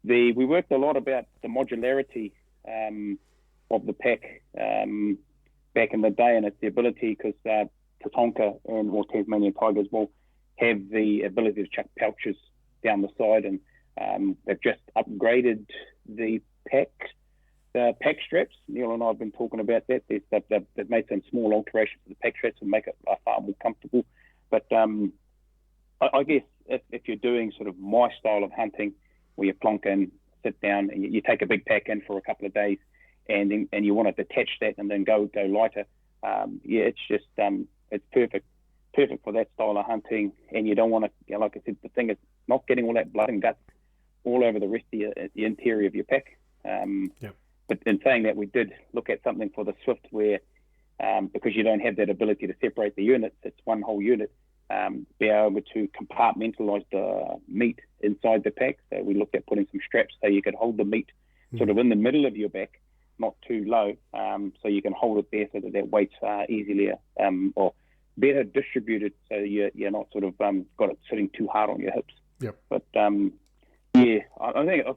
We worked a lot about the modularity of the pack back in the day, and it's the ability, because Tatonka or Tasmanian tigers will have the ability to chuck pouches down the side, and they've just upgraded the pack straps. Neil and I have been talking about that. They've made some small alterations to the pack straps to make it far more comfortable. But I guess if you're doing sort of my style of hunting, where you plonk in, sit down, and you take a big pack in for a couple of days, and you want to detach that and then go lighter, it's just it's perfect for that style of hunting. And you don't want to, like I said, the thing is not getting all that blood and guts all over the rest of the interior of your pack. But in saying that, we did look at something for the Swift where, because you don't have that ability to separate the units, it's one whole unit, be able to compartmentalize the meat inside the pack. So we looked at putting some straps so you could hold the meat sort of in the middle of your back, not too low, so you can hold it there so that weight's easily or better distributed, so you're not sort of got it sitting too hard on your hips. But I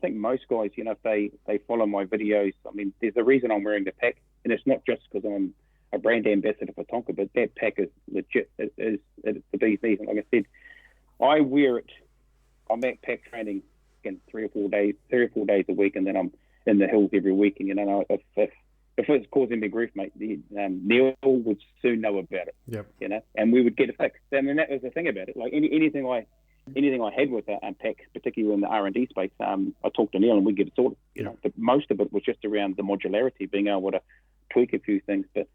think most guys, if they follow my videos, I mean, there's a reason I'm wearing the pack, and it's not just because I'm a brand ambassador for Tonka, but that pack is legit. It's the BCs, and like I said, I wear it. I'm at pack training in 3 or 4 days a week, and then I'm in the hills every week. And if it's causing me grief, mate, Neil would soon know about it. And we would get it fixed. And that was the thing about it. Like anything I had with a pack, particularly in the R&D space, I talked to Neil and we'd get it sorted. But most of it was just around the modularity, being able to tweak a few things. But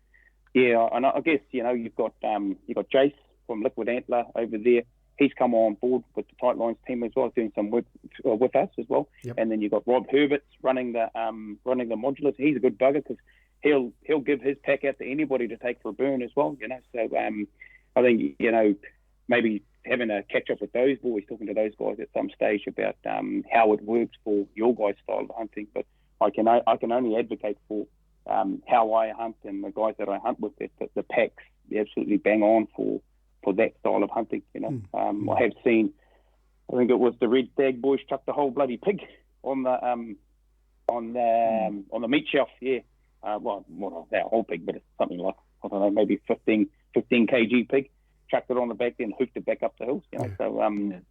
and I guess you've got Jace from LiquidAntler over there. He's come on board with the Tightlines team as well, doing some work with us as well. And then you've got Rob Herberts running the modulars. He's a good bugger because he'll give his pack out to anybody to take for a burn as well. So I think maybe having a catch up with those boys, talking to those guys at some stage about how it works for your guys' style of hunting. But I can only advocate for how I hunt and the guys that I hunt with. That the packs absolutely bang on for that style of hunting. I have seen, I think it was the Red Stag boys chuck the whole bloody pig on the meat shelf. Well, not a whole pig, but it's something like, I don't know, maybe 15 kg pig. Chucked it on the back, then hooked it back up the hills. So and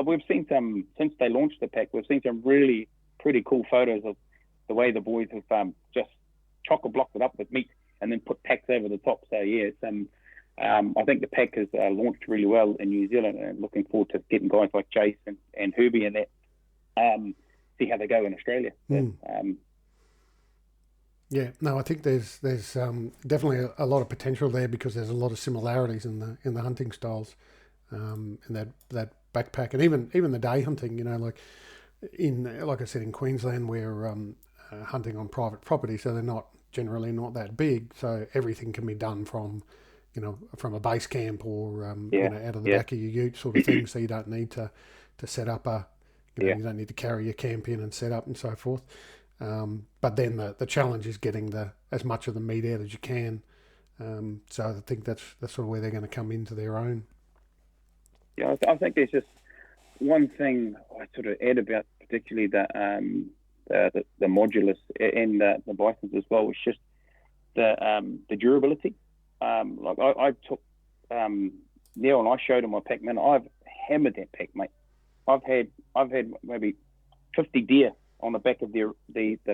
we've seen some, since they launched the pack, we've seen some really pretty cool photos of the way the boys have just chock-a-blocked it up with meat and then put packs over the top. So it's I think the pack has launched really well in New Zealand, and looking forward to getting guys like Jace and Herbie and that see how they go in Australia. I think there's definitely a lot of potential there, because there's a lot of similarities in the hunting styles, in that backpack, and even the day hunting. Like I said, in Queensland, we're hunting on private property, so they're generally not that big. So everything can be done from a base camp or out of the back of your ute sort of thing. So you don't need to set up you don't need to carry your camp in and set up and so forth. But then the challenge is getting as much of the meat out as you can. So I think that's sort of where they're going to come into their own. Yeah, I think there's just one thing I sort of add about particularly the modulus and the bisons as well, was just the durability. Like I took Neil and I showed him my pack, man. I've hammered that pack, mate. I've had maybe 50 deer on the back of the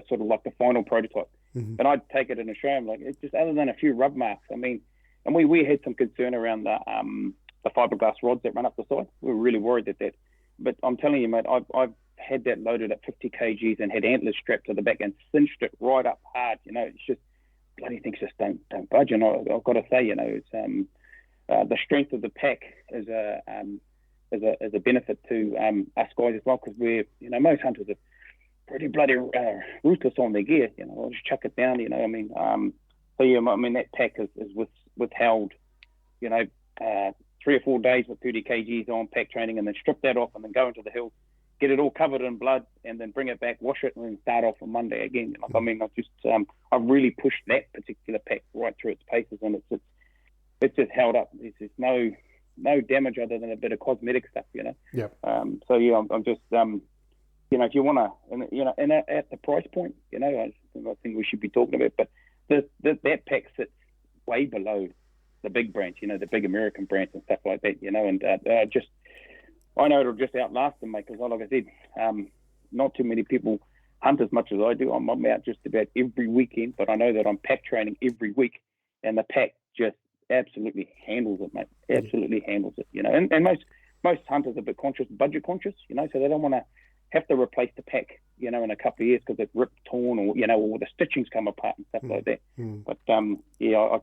sort of like the final prototype. And I'd take it and show him, like, it's just, other than a few rub marks. I mean, and we had some concern around the fiberglass rods that run up the side. We were really worried that. But I'm telling you, mate, I've had that loaded at 50 kgs and had antlers strapped to the back and cinched it right up hard. It's just bloody things just don't budge. And I've got to say, it's the strength of the pack is a benefit to us guys as well, because we're most hunters are pretty bloody ruthless on their gear. I'll just chuck it down. So yeah, that pack is withheld 3 or 4 days with 30 kgs on pack training, and then strip that off and then go into the hills, get it all covered in blood, and then bring it back, wash it, and then start off on Monday again. I've really pushed that particular pack right through its paces, and it's just held up. There's no damage other than a bit of cosmetic stuff, Yeah. So yeah, I'm just if you want to, and at the price point, I think we should be talking about, but that pack sits way below the big brands, the big American brands and stuff like that, and I know it'll just outlast them, mate, because like I said, not too many people hunt as much as I do. I'm out just about every weekend, but I know that I'm pack training every week, and the pack just absolutely handles it, mate. Absolutely handles it, and most hunters are a bit budget conscious, so they don't want to have to replace the pack, in a couple of years because it's ripped, torn, or or the stitchings come apart and stuff like that. But I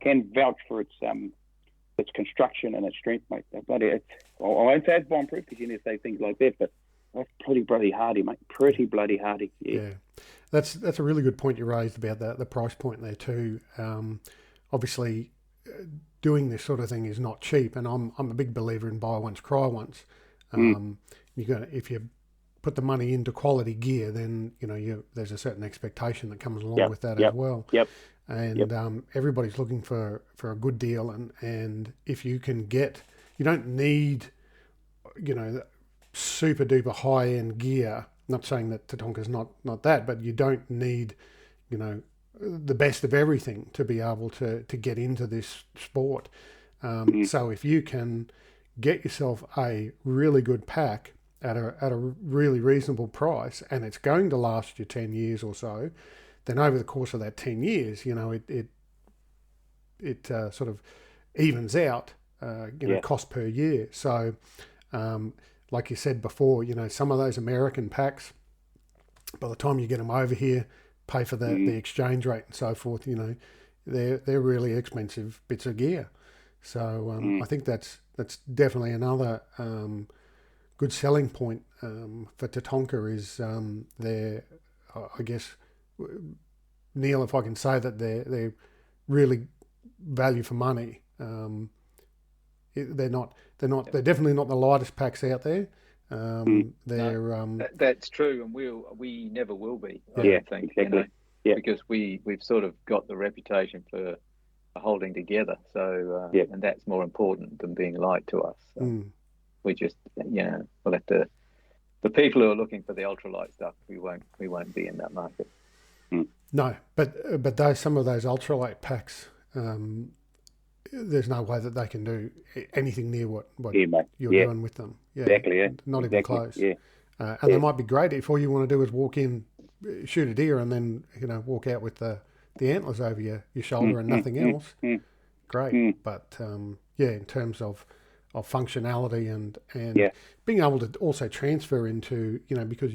can vouch for its construction and its strength, mate. I won't say it's bomb-proof because you need to say things like that, but that's pretty bloody hardy, mate. Pretty bloody hardy. Yeah. That's a really good point you raised about the price point there too. Obviously, doing this sort of thing is not cheap, and I'm a big believer in buy once, cry once. If you put the money into quality gear, then there's a certain expectation that comes along with that as well. And everybody's looking for a good deal, and if you can get, you don't need super duper high end gear. Not saying that Tatonka's not that, but you don't need the best of everything to be able to get into this sport. So if you can get yourself a really good pack at a really reasonable price, and it's going to last you 10 years or so, then over the course of that 10 years, it sort of evens out, cost per year. So, like you said before, some of those American packs, by the time you get them over here, pay for the exchange rate and so forth, they're really expensive bits of gear. So I think that's definitely another good selling point for Tatonka is I guess, Neil, if I can say that they're really value for money. They're definitely not the lightest packs out there. That's true, and we never will be. I don't think, exactly. Because we've sort of got the reputation for holding together. So and that's more important than being light to us. So we just we'll have to. The people who are looking for the ultralight stuff, we won't be in that market. No, but some of those ultralight packs, there's no way that they can do anything near what you're doing with them. Yeah, exactly. Not even close. Yeah, and they might be great if all you want to do is walk in, shoot a deer, and then walk out with the antlers over your shoulder and nothing else. Great, but in terms of functionality and being able to also transfer into because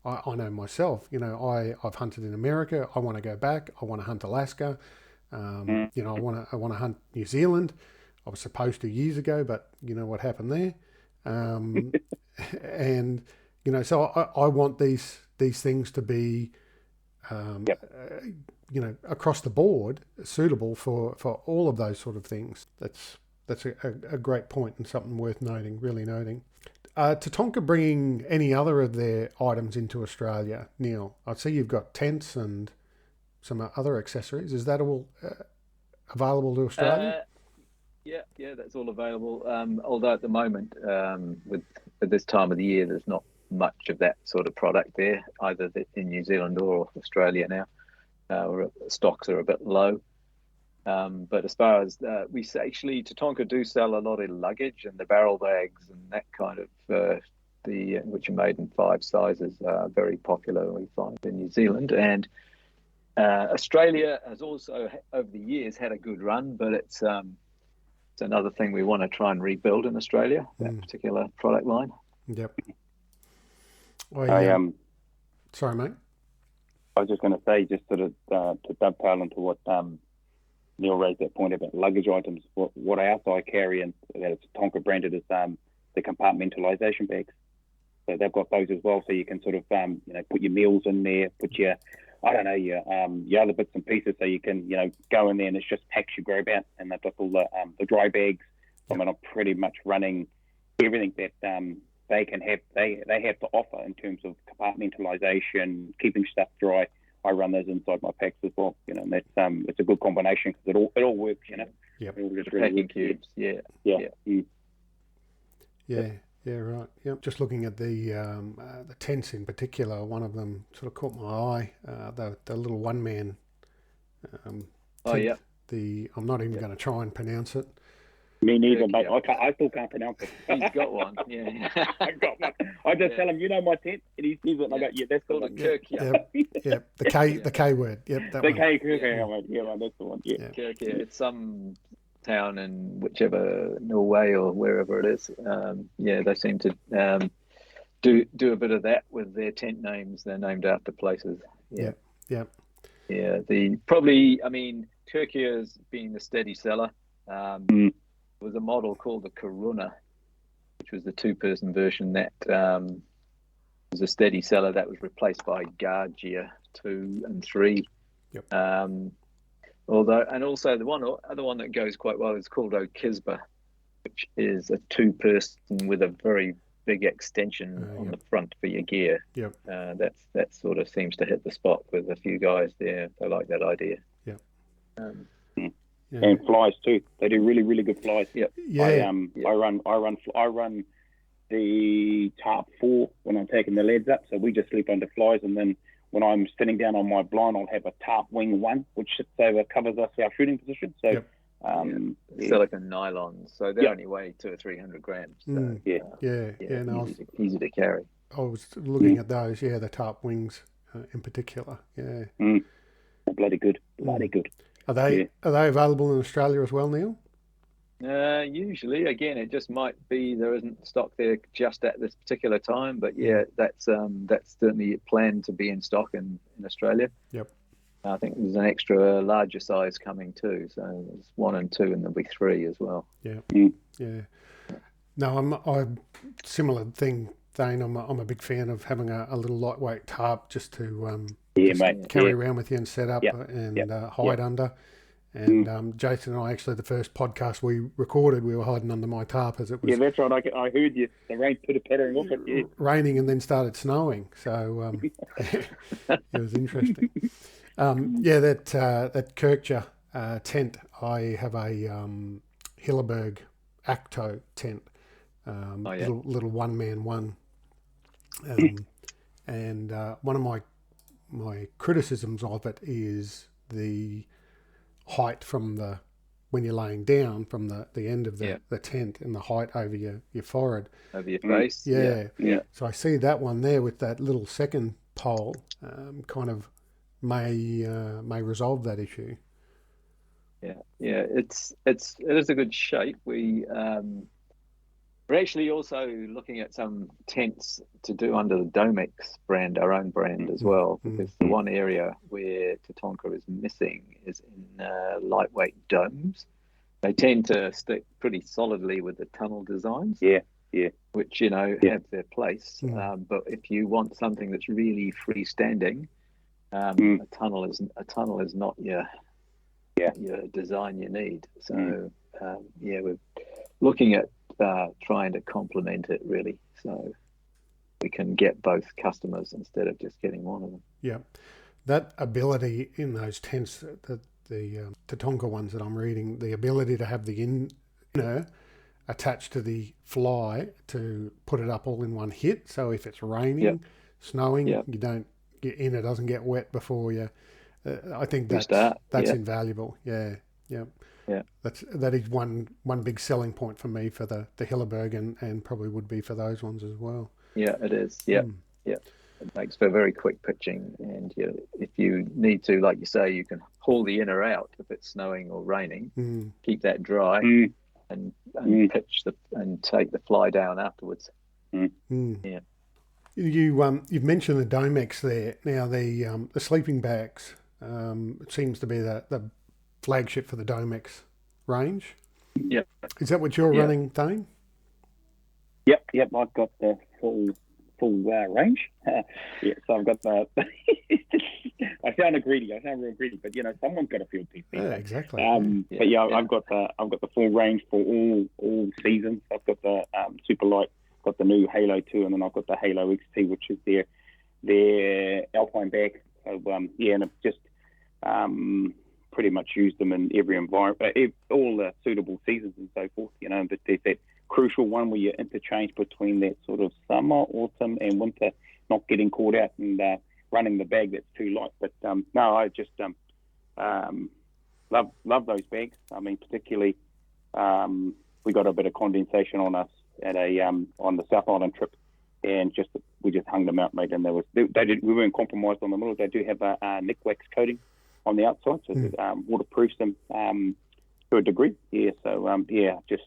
I know myself, I've hunted in America. I want to go back. I want to hunt Alaska. I want to hunt New Zealand. I was supposed to years ago, but what happened there. And so I want these things to be, across the board suitable for all of those sort of things. That's a great point and something worth noting. Really noting. Tatonka bringing any other of their items into Australia, Neil? I see you've got tents and some other accessories. Is that all available to Australia? Yeah, that's all available. Although at the moment, with this time of the year, there's not much of that sort of product there, either in New Zealand or Australia now. Stocks are a bit low. But as far as Tatonka do sell a lot of luggage and the barrel bags and that kind of which are made in 5 sizes, very popular we find in New Zealand. And Australia has also over the years had a good run, but it's another thing we want to try and rebuild in Australia, that particular product line. Yep. Sorry, mate. I was just going to say, just sort of to dovetail into what Neil raised that point about luggage items. What I also carry, and that it's Tonka branded, is the compartmentalization bags. So they've got those as well, so you can sort of put your meals in there, put your your other bits and pieces, so you can go in there and it's just packs you grab out, and they've got all the dry bags. I mean, I'm pretty much running everything that they can have. They have to offer in terms of compartmentalization, keeping stuff dry. I run those inside my packs as well, and that's it's a good combination because it all works, Yep. It all just really packing cubes, yeah. Yeah, right. Yep. Just looking at the tents in particular, one of them sort of caught my eye. The little one man. Tent, I'm not even going to try and pronounce it. Me neither, mate. I still can't pronounce it. He's got one, yeah. I've got one. I just tell him, my tent, and he sees it, and I go, that's called the a one. Yep. The K word. Yep, that the one. K, that's the one. Yeah. It's some town in whichever Norway or wherever it is. They seem to do a bit of that with their tent names. They're named after places. Yeah. Turkia's been the steady seller. There was a model called the Karuna, which was the two-person version that was a steady seller that was replaced by Guardia 2 and 3. Yep. Also the other one that goes quite well is called Okizba, which is a two-person with a very big extension on the front for your gear. Yep. That sort of seems to hit the spot with a few guys there. They like that idea. Yep. And flies too. They do really, really good flies. Yep. Yeah. I run the tarp 4 when I'm taking the leads up. So we just sleep under flies, and then when I'm sitting down on my blind, I'll have a tarp wing 1, which sits over, covers us our shooting position. So silicon nylon, so they only weigh 200 or 300 grams. So, easy to carry. I was looking at those. Yeah, the tarp wings in particular. Yeah. Bloody good. Good. Are they available in Australia as well, Neil? Usually, again, it just might be there isn't stock there just at this particular time, but that's certainly planned to be in stock in Australia. Yep. I think there's an extra larger size coming too, so there's 1 and 2, and there'll be 3 as well. Yeah. Yeah. No, I'm similar thing, Thane. I'm a big fan of having a little lightweight tarp just to carry around with you and set up and hide under. And Jason and I, actually, the first podcast we recorded, we were hiding under my tarp as it was. Yeah, that's right. I heard you. The rain put a pattering off it. Yeah. Raining and then started snowing. So it was interesting. That Kirkja tent, I have a Hilleberg Acto tent, little one-man one. And one of my criticisms of it is the height from when you're laying down from the end of the tent, and the height over your forehead. Over your face. Yeah. So I see that one there with that little second pole kind of may resolve that issue. It is a good shape. We're actually also looking at some tents to do under the Domex brand, our own brand as well, because the one area where Tatonka is missing is in lightweight domes. They tend to stick pretty solidly with the tunnel designs. Which have their place. But if you want something that's really freestanding, a tunnel is not your design you need. So we're looking at trying to complement it really, so we can get both customers instead of just getting one of them. Yeah, that ability in those tents, the Tatonka ones that I'm reading, the ability to have the inner attached to the fly to put it up all in one hit. So if it's raining, snowing, you don't get in, it doesn't get wet before you. I think that's invaluable. Yeah. That is one big selling point for me for the Hilleberg, and probably would be for those ones as well. Yeah, it is. It makes for very quick pitching, and if you need to, like you say, you can haul the inner out if it's snowing or raining, keep that dry, and pitch and take the fly down afterwards. You've mentioned the Domex there. Now the sleeping bags it seems to be the flagship for the Domex range. Yep. Is that what you're running, Thane? Yep. I've got the full range. So I've got the. I sound real greedy, but someone's got to feel PC. Yeah, exactly. But I've got the full range for all seasons. I've got the super light, got the new Halo 2, and then I've got the Halo XT, which is their alpine bag. So and I've just pretty much used them in every environment, all the suitable seasons and so forth. But there's that crucial one where you interchange between that sort of summer, autumn, and winter, not getting caught out and running the bag that's too light. But no, I just love those bags. I mean, particularly we got a bit of condensation on us at on the South Island trip, and we just hung them out, mate. And we weren't compromised on the middle. They do have a Nick wax coating on the outside, so it waterproofs them to a degree. Yeah, so just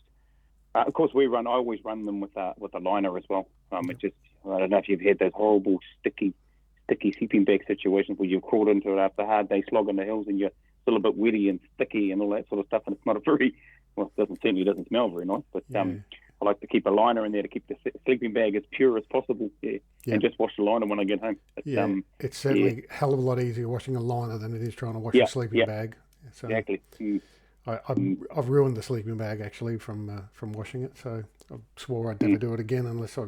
of course I always run them with a liner as well. It just, I don't know if you've had those horrible sticky sleeping bag situations where you've crawled into it after a hard day slog on the hills and you're still a bit wetty and sticky and all that sort of stuff, and it's not certainly doesn't smell very nice, but I like to keep a liner in there to keep the sleeping bag as pure as possible, and just wash the liner when I get home. It's certainly a hell of a lot easier washing a liner than it is trying to wash a sleeping bag. So exactly. I've ruined the sleeping bag actually from washing it, so I swore I'd never do it again unless I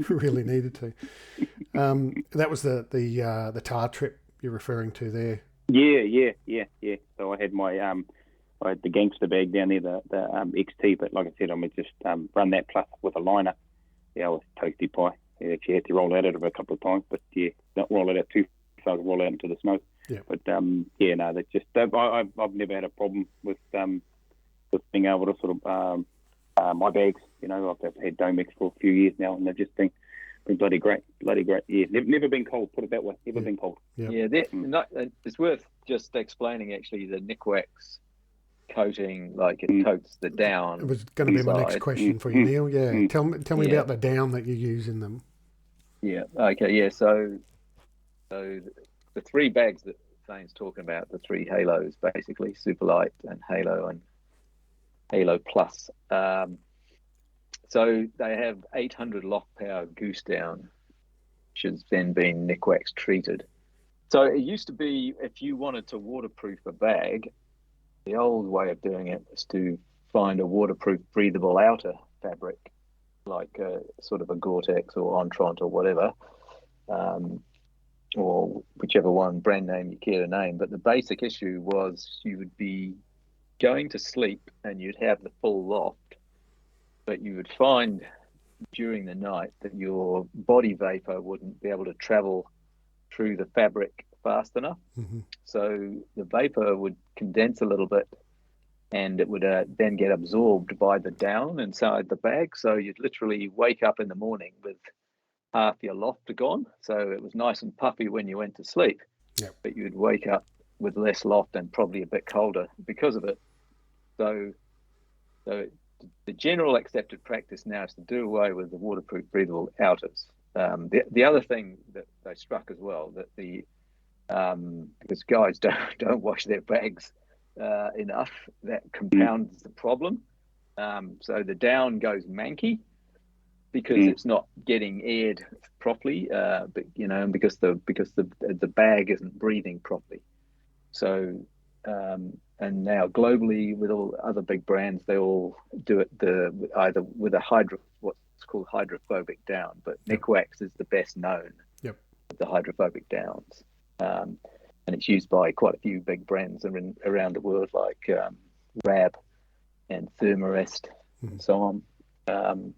really needed to. That was the tar trip you're referring to there. Yeah. So I had I had the gangster bag down there, the XT, but like I said, just run that plus with a liner. Yeah, I was toasty pie. You actually had to roll out of it a couple of times, but not roll it out too far, roll out into the snow. Yeah. But that's just I've never had a problem with being able to sort of my bags. I've had Domex for a few years now, and they've just been bloody great. Yeah, never been cold. Put it that way. Never been cold. Yeah. It's worth just explaining actually the Nick wax coating, like it coats the down. It was going to be my next question for you, Neil. Yeah, tell me about the down that you use in them. Yeah. Okay. Yeah. So the three bags that Thane's talking about, the three Halos, basically Superlight and Halo Plus. So they have 800 loft power goose down, which has then been Nick wax treated. So it used to be, if you wanted to waterproof a bag, the old way of doing it was to find a waterproof, breathable outer fabric, like sort of a Gore-Tex or Entrant or whatever, or whichever one brand name you care to name. But the basic issue was you would be going to sleep and you'd have the full loft, but you would find during the night that your body vapor wouldn't be able to travel through the fabric fast enough. Mm-hmm. So the vapor would condense a little bit and it would then get absorbed by the down inside the bag. So you'd literally wake up in the morning with half your loft gone. So it was nice and puffy when you went to sleep, but you'd wake up with less loft and probably a bit colder because of it. So the general accepted practice now is to do away with the waterproof breathable outers. The other thing that they struck as well, that because guys don't wash their bags enough, that compounds the problem. So the down goes manky because it's not getting aired properly, but because the bag isn't breathing properly. So and now globally with all other big brands, they all do it either with what's called hydrophobic down, but Nick wax is the best known. With the hydrophobic downs. And it's used by quite a few big brands around the world, like Rab and Thermarest and so on.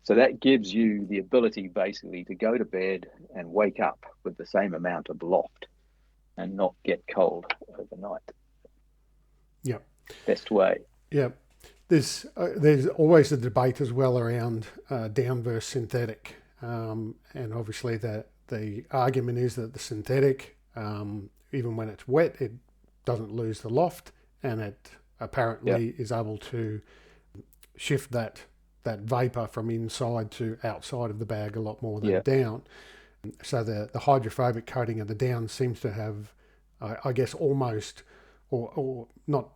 So that gives you the ability basically to go to bed and wake up with the same amount of loft and not get cold overnight. Yeah. Best way. Yeah. There's always a debate as well around down versus synthetic. And obviously the argument is that the synthetic, even when it's wet, it doesn't lose the loft, and it apparently is able to shift that that vapor from inside to outside of the bag a lot more than Yeah. down. So the hydrophobic coating of the down seems to have, I guess, almost, or not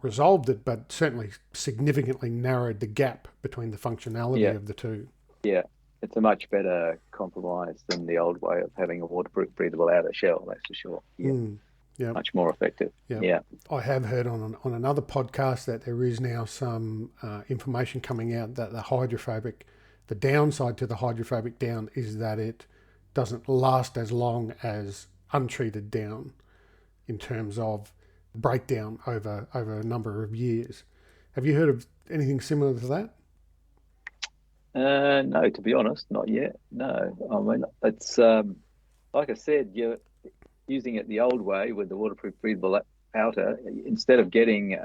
resolved it, but certainly significantly narrowed the gap between the functionality of the two. Yeah, it's a much better compromise than the old way of having a waterproof, breathable outer shell. That's for sure. Yeah, yeah, much more effective. Yeah. I have heard on another podcast that there is now some information coming out that the downside to the hydrophobic down is that it doesn't last as long as untreated down in terms of breakdown over a number of years. Have you heard of anything similar to that? No, to be honest, not yet. No, I mean, it's like I said, you're using it the old way with the waterproof breathable outer. Instead of getting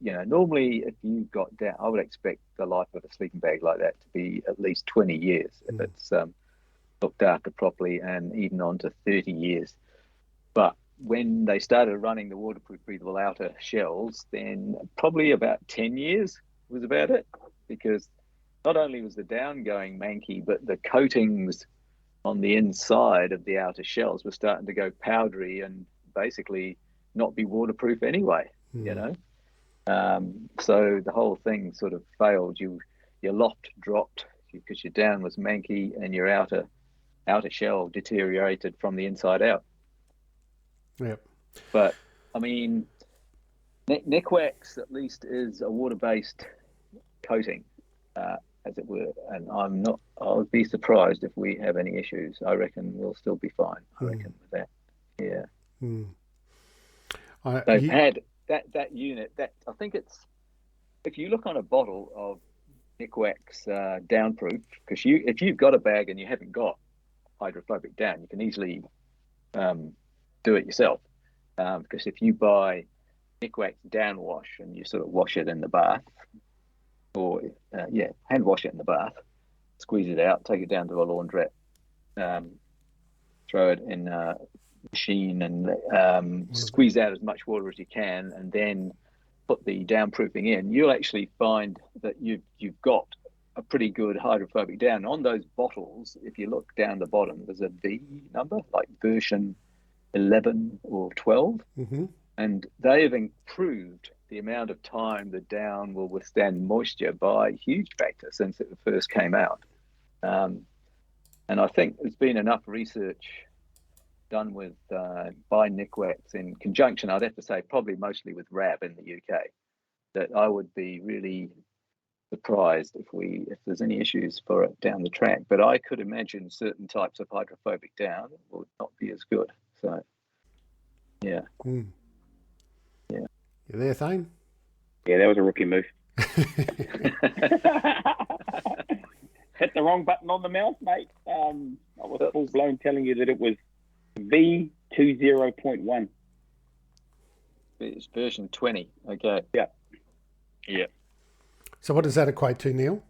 normally if you've got down, I would expect the life of a sleeping bag like that to be at least 20 years if it's looked after properly, and even on to 30 years. But when they started running the waterproof breathable outer shells, then probably about 10 years was about it, because not only was the down going manky, but the coatings on the inside of the outer shells were starting to go powdery and basically not be waterproof anyway, you know? So the whole thing sort of failed. Your loft dropped because your down was manky and your outer shell deteriorated from the inside out. Yep. But I mean, neck wax at least is a water-based coating, as it were, and I would be surprised if we have any issues. I reckon we'll still be fine. I reckon with that. Yeah. They've had that unit. That I think it's, if you look on a bottle of neck wax downproof, because if you've got a bag and you haven't got hydrophobic down, you can easily do it yourself, because if you buy neck wax down wash and you sort of wash it in the bath, or hand wash it in the bath, squeeze it out, take it down to a laundrette, throw it in a machine and squeeze out as much water as you can, and then put the downproofing in, you'll actually find that you've got a pretty good hydrophobic down. On those bottles, if you look down the bottom, there's a V number, like version 11 or 12, and they have improved the amount of time the down will withstand moisture by a huge factor since it first came out. And I think there's been enough research done with by neck wax in conjunction, I'd have to say probably mostly with RAB in the UK, that I would be really surprised if there's any issues for it down the track. But I could imagine certain types of hydrophobic down would not be as good. So, yeah. Yeah. You there, Thane? Yeah, that was a rookie move. Hit the wrong button on the mouse, mate. I was full blown telling you that it was V20.1. It's version 20. Okay. Yeah. Yeah. So what does that equate to, Neil?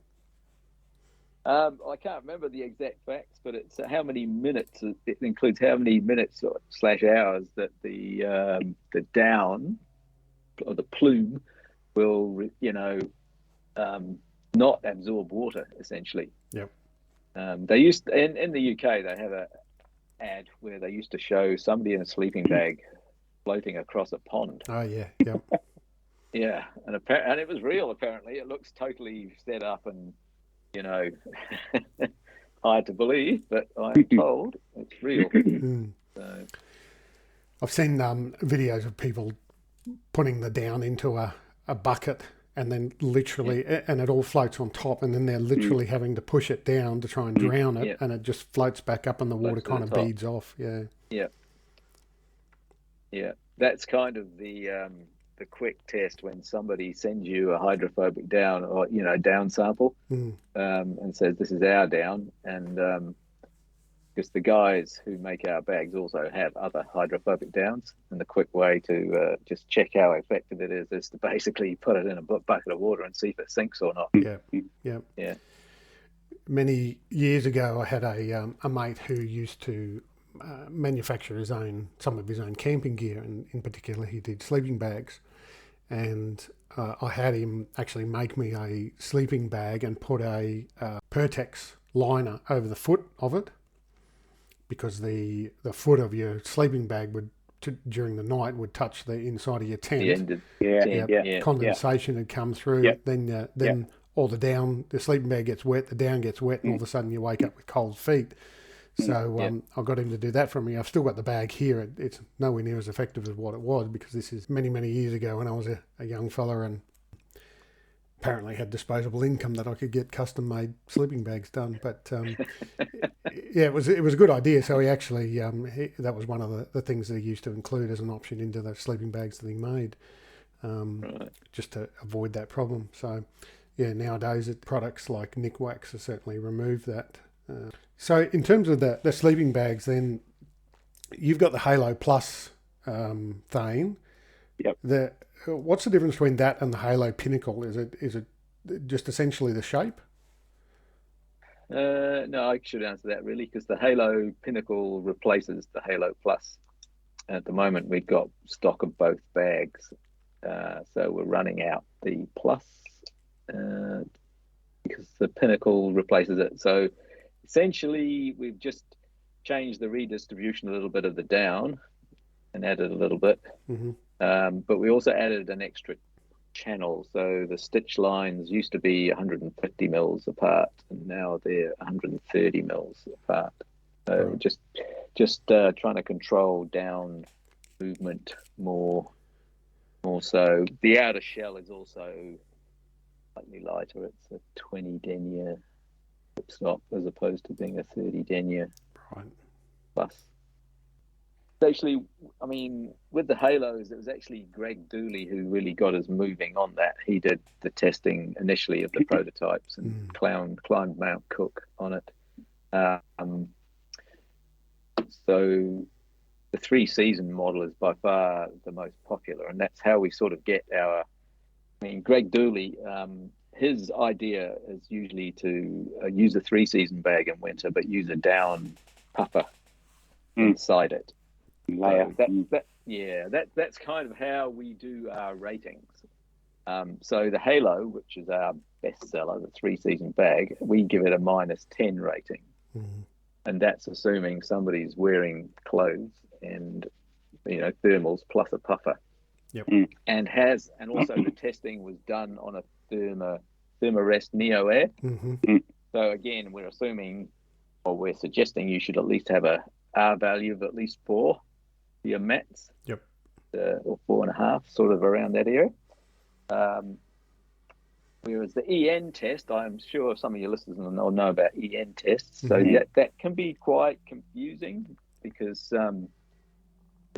I can't remember the exact facts, but it's how many minutes. It includes how many minutes / hours that the down or the plume will, not absorb water, essentially. Yep. They used in the UK. They have a ad where they used to show somebody in a sleeping bag floating across a pond. Oh yeah. Yep. Yeah, and it was real. Apparently, it looks totally set up and hard to believe, but I'm told it's real. So, I've seen videos of people putting the down into a bucket and then literally, and it all floats on top, and then they're literally having to push it down to try and drown it, and it just floats back up and the water kind of beads off. Yeah. Yeah. Yeah. That's kind of the quick test when somebody sends you a hydrophobic down or down sample and says this is our down, and because the guys who make our bags also have other hydrophobic downs, and the quick way to just check how effective it is to basically put it in a bucket of water and see if it sinks or not. Yeah. Many years ago I had a mate who used to manufacture some of his own camping gear, and in particular he did sleeping bags. And I had him actually make me a sleeping bag and put a Pertex liner over the foot of it, because the foot of your sleeping bag during the night would touch the inside of your tent. Condensation had come through. Then all the sleeping bag gets wet, the down gets wet, and all of a sudden you wake up with cold feet. So I got him to do that for me. I've still got the bag here. It's nowhere near as effective as what it was, because this is many, many years ago when I was a young fella and apparently had disposable income that I could get custom-made sleeping bags done. But it was a good idea. So he actually that was one of the things that he used to include as an option into the sleeping bags that he made, just to avoid that problem. So nowadays products like Nick Wax have certainly removed that. So in terms of the sleeping bags, then you've got the Halo Plus Thane. Yep. What's the difference between that and the Halo Pinnacle? Is it just essentially the shape? No, I should answer that really, because the Halo Pinnacle replaces the Halo Plus. At the moment, we've got stock of both bags, so we're running out the Plus because the Pinnacle replaces it. So essentially, we've just changed the redistribution a little bit of the down and added a little bit. But we also added an extra channel. So the stitch lines used to be 150 mils apart, and now they're 130 mils apart. So just trying to control down movement more so. The outer shell is also slightly lighter. It's a 20 denier stop as opposed to being a 30 denier plus. Actually, I mean, with the Halos, it was actually Greg Dooley who really got us moving on that. He did the testing initially of the prototypes and climbed Mount Cook on it. So the 3-season model is by far the most popular, and that's how we sort of get our. I mean, Greg Dooley, his idea is usually to use a 3-season bag in winter, but use a down puffer inside it. Layer. That's kind of how we do our ratings. So the Halo, which is our bestseller, the 3-season bag, we give it a -10 rating, and that's assuming somebody's wearing clothes and thermals plus a puffer. And also the testing was done on a Thermarest Neo Air. So again, we're assuming, or we're suggesting, you should at least have a R value of at least 4 for your mats, or 4.5, sort of around that area. Whereas the EN test, I'm sure some of your listeners will know about EN tests. So that can be quite confusing, because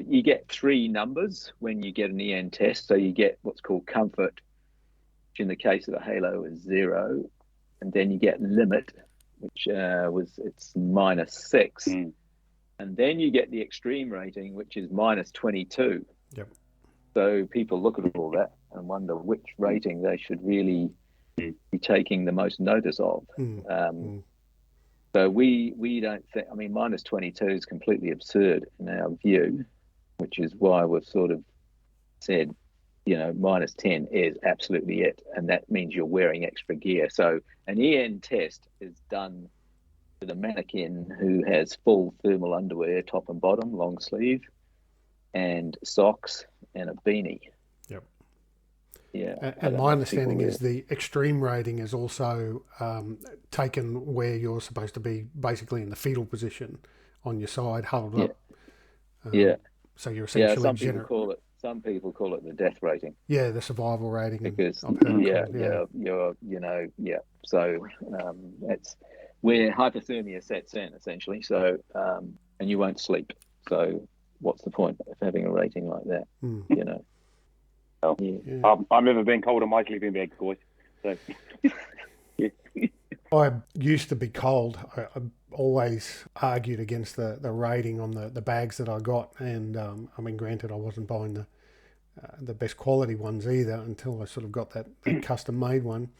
you get 3 numbers when you get an EN test. So you get what's called comfort, which in the case of the Halo is 0, and then you get limit, which it's -6. And then you get the extreme rating, which is -22. So people look at all that and wonder which rating they should really be taking the most notice of. So we don't think, I mean, -22 is completely absurd in our view, which is why we've sort of said, -10 is absolutely it. And that means you're wearing extra gear. So an EN test is done with a mannequin who has full thermal underwear, top and bottom, long sleeve, and socks and a beanie. And my understanding is the extreme rating is also taken where you're supposed to be basically in the fetal position on your side, huddled up. So you're essentially some people call it the death rating. The survival rating. Because So it's where hypothermia sets in, essentially. So and you won't sleep. So what's the point of having a rating like that? I've never been cold on my sleeping bag, boys. So I used to be cold. I always argued against the rating on the bags that I got, and I mean, granted, I wasn't buying the best quality ones either until I sort of got that custom made one.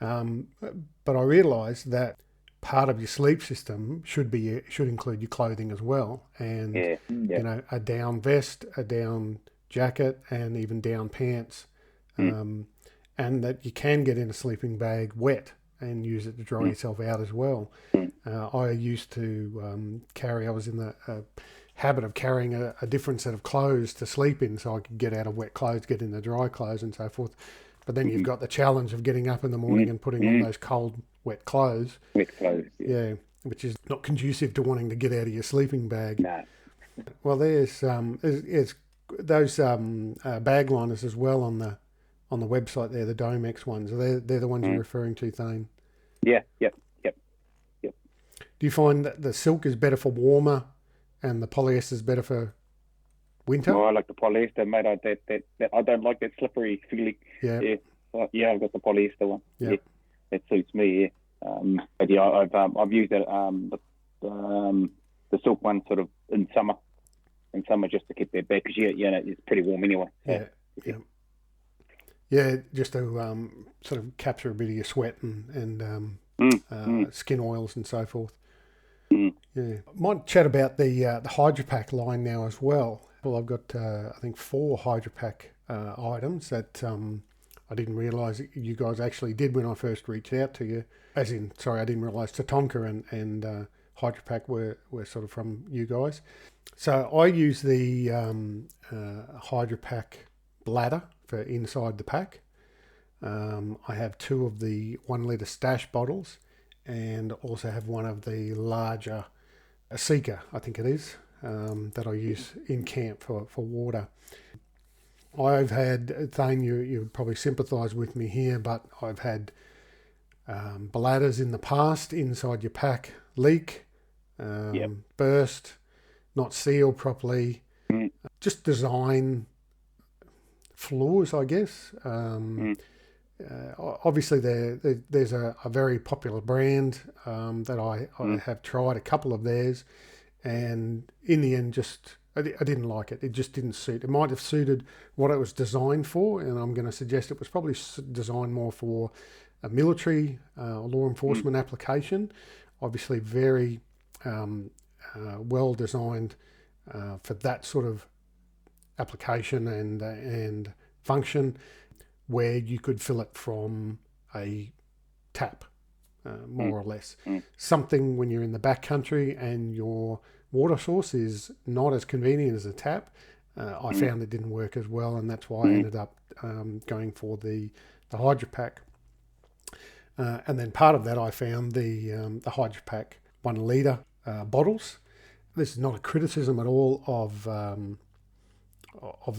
But I realised that part of your sleep system should include your clothing as well, and a down vest, a down jacket, and even down pants. and that you can get in a sleeping bag wet and use it to dry yourself out as well. I used to I was in the habit of carrying a different set of clothes to sleep in, so I could get out of wet clothes, get into dry clothes and so forth. But then you've got the challenge of getting up in the morning and putting on those cold, wet clothes. Wet clothes. Yeah, which is not conducive to wanting to get out of your sleeping bag. No. Well, there's those bag liners as well on the website there, the Domex ones. They're the ones you're referring to, Thane. Yeah. Yep. Do you find that the silk is better for warmer and the polyester is better for winter? Well, I like the polyester, mate. I don't like that slippery feeling. Yeah. Yeah, I've got the polyester one. Yeah. It suits me. Yeah. But yeah, I've used it the silk one sort of in summer just to keep their back, because it's pretty warm anyway. Yeah, just to sort of capture a bit of your sweat and skin oils and so forth. Yeah, might chat about the Hydrapak line now as well. Well, I've got I think 4 Hydrapak items that I didn't realise you guys actually did when I first reached out to you. I didn't realise Tatonka and Hydrapak were sort of from you guys. So I use the Hydrapak bladder for inside the pack. I have 2 of the 1 litre stash bottles, and also have one of the larger Seeker, I think it is, that I use in camp for water. I've had, Thane, you probably sympathise with me here, but I've had bladders in the past inside your pack leak, burst, not seal properly, just design flaws, I guess. Obviously, there's a very popular brand that I have tried a couple of theirs, and in the end, I didn't like it. It just didn't suit. It might have suited what it was designed for, and I'm going to suggest it was probably designed more for a military law enforcement application. Obviously, very well designed for that sort of application and function, where you could fill it from a tap, more or less. Something when you're in the backcountry and your water source is not as convenient as a tap, I found it didn't work as well, and that's why I ended up going for the Hydrapak. And then part of that, I found the Hydrapak 1 litre bottles. This is not a criticism at all of the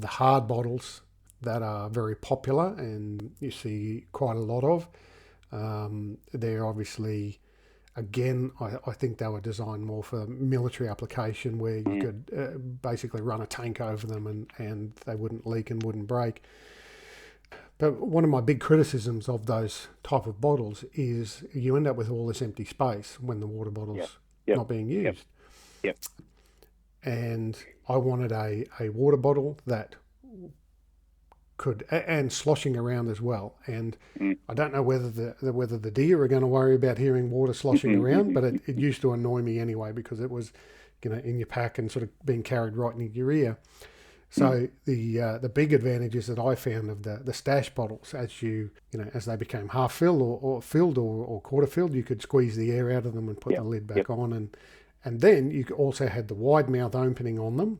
hard bottles that are very popular and you see quite a lot of. They're obviously, again, I think they were designed more for military application, where you could basically run a tank over them and they wouldn't leak and wouldn't break. But one of my big criticisms of those type of bottles is you end up with all this empty space when the water bottle's not being used. And I wanted a water bottle that could, and sloshing around as well. And I don't know whether the deer are going to worry about hearing water sloshing around, but it used to annoy me anyway, because it was, in your pack and sort of being carried right in your ear. So the big advantages that I found of the stash bottles, as they became half filled or filled or quarter filled, you could squeeze the air out of them and put the lid back on, and then you also had the wide mouth opening on them,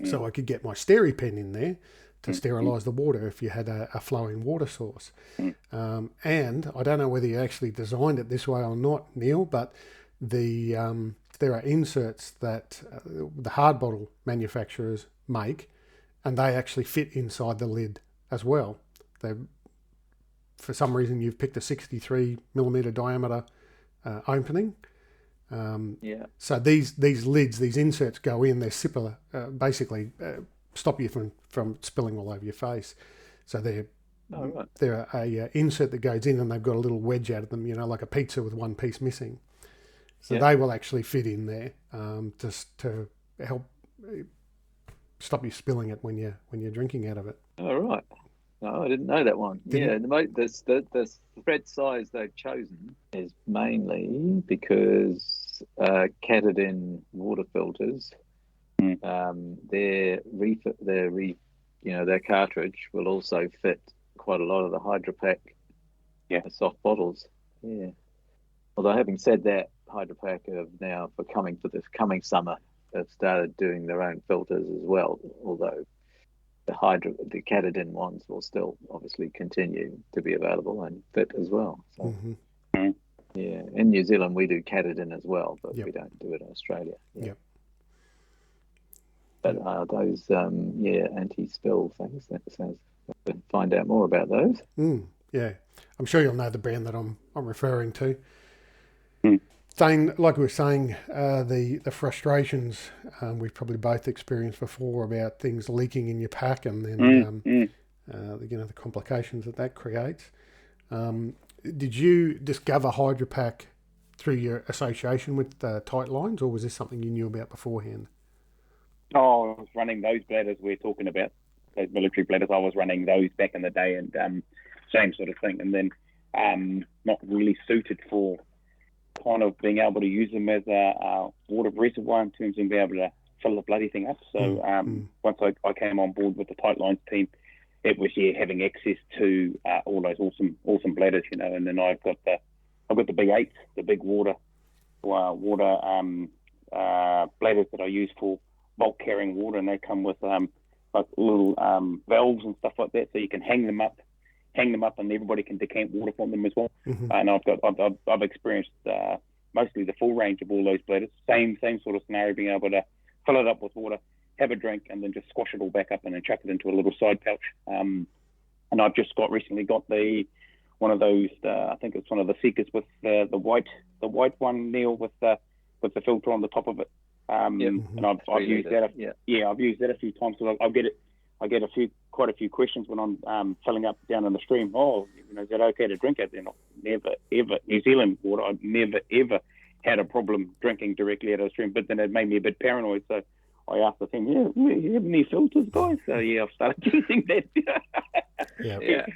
so I could get my steri pen in there to sterilise the water if you had a flowing water source. And I don't know whether you actually designed it this way or not, Neil, but there are inserts that the hard bottle manufacturers make, and they actually fit inside the lid as well. For some reason, you've picked a 63 millimeter diameter opening. So these lids, these inserts go in. They're zipper, basically stop you from spilling all over your face. So they're a insert that goes in, and they've got a little wedge out of them, like a pizza with one piece missing. So they will actually fit in there just to help stop you spilling it when you're drinking out of it. All right. No, I didn't know that one. The thread size they've chosen is mainly because Katadyn water filters, their cartridge will also fit quite a lot of the Hydrapak Yeah. soft bottles. Yeah. Although having said that, Hydrapak have now, for this coming summer, have started doing their own filters as well. Although the Katadyn ones will still obviously continue to be available and fit as well. So, yeah, in New Zealand we do Katadyn as well, but we don't do it in Australia. Yeah. Yep. But those anti-spill things, that sounds. Find out more about those. Yeah, I'm sure you'll know the brand that I'm referring to. Mm. Thane, like we were saying, the frustrations we've probably both experienced before about things leaking in your pack, and then the complications that creates. Did you discover Hydrapak through your association with Tightlines, or was this something you knew about beforehand? Oh, I was running those bladders we're talking about, those military bladders. I was running those back in the day, and same sort of thing. And then not really suited for kind of being able to use them as a water reservoir in terms of being able to fill the bloody thing up. So once I came on board with the Tightlines team, it was having access to all those awesome bladders, And then I've got the big 8s, the big water bladders that I use for bulk carrying water, and they come with like little valves and stuff like that, so you can hang them up, and everybody can decant water from them as well. And I've experienced mostly the full range of all those bladders. Same sort of scenario, being able to fill it up with water, have a drink, and then just squash it all back up and then chuck it into a little side pouch. And I've just recently got one of those. I think it's one of the Seekers with the white one, Neil, with the filter on the top of it. And I've used that. I've used that a few times. So I get quite a few questions when I'm filling up down in the stream. Oh, is that okay to drink it? Never ever. New Zealand water, I've never ever had a problem drinking directly out of the stream. But then it made me a bit paranoid. So I asked the team, you have any filters, guys? So I've started using that. Yeah.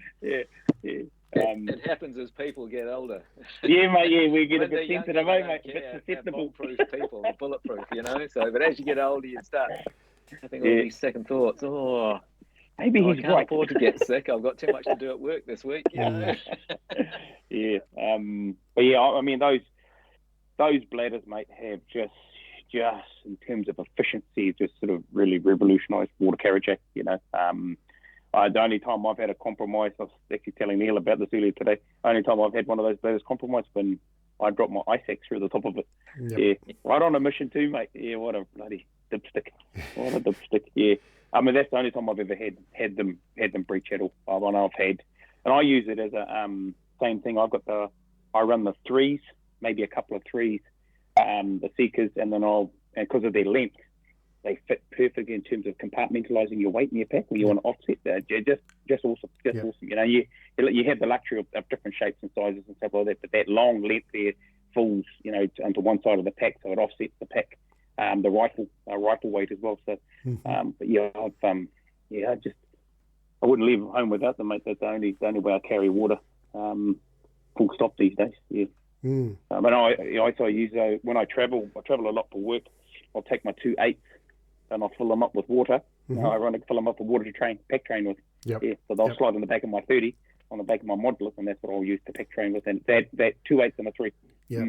It happens as people get older. Yeah, mate. Yeah, we get a bit younger, sensitive, mate. A bit susceptible. Bulletproof people, bulletproof, So, but as you get older, you start having all these second thoughts. Oh, maybe he's I can't right. afford to get sick. I've got too much to do at work this week. Yeah. But yeah, I mean those bladders, mate, have just in terms of efficiency, just sort of really revolutionised water carriage. The only time I've had a compromise, I was actually telling Neil about this earlier today, the only time I've had one of those bladders compromised when I dropped my ice axe through the top of it. Yep. Yeah, right on a mission too, mate. Yeah, what a bloody dipstick. What a dipstick, yeah. I mean, that's the only time I've ever had them breach at all. I know I've had, and I use it as a same thing. I run the 3s, maybe a couple of 3s, the Seekers, and then because of their length, they fit perfectly in terms of compartmentalising your weight in your pack when you want to offset that. Just awesome, awesome. You have the luxury of different shapes and sizes and stuff like that, but that long length there falls, onto one side of the pack, so it offsets the pack, the rifle weight as well. So, but yeah, I wouldn't leave home without them, mate. That's the only way I carry water, full stop these days. Yeah. But I also use when I travel a lot for work. I'll take my 2 8s and I'll fill them up with water. I fill them up with water to pack train with. Yeah, so they'll slide in the back of my 30, on the back of my modulus, and that's what I'll use to pack train with. And that 2 8s and a 3. Yeah.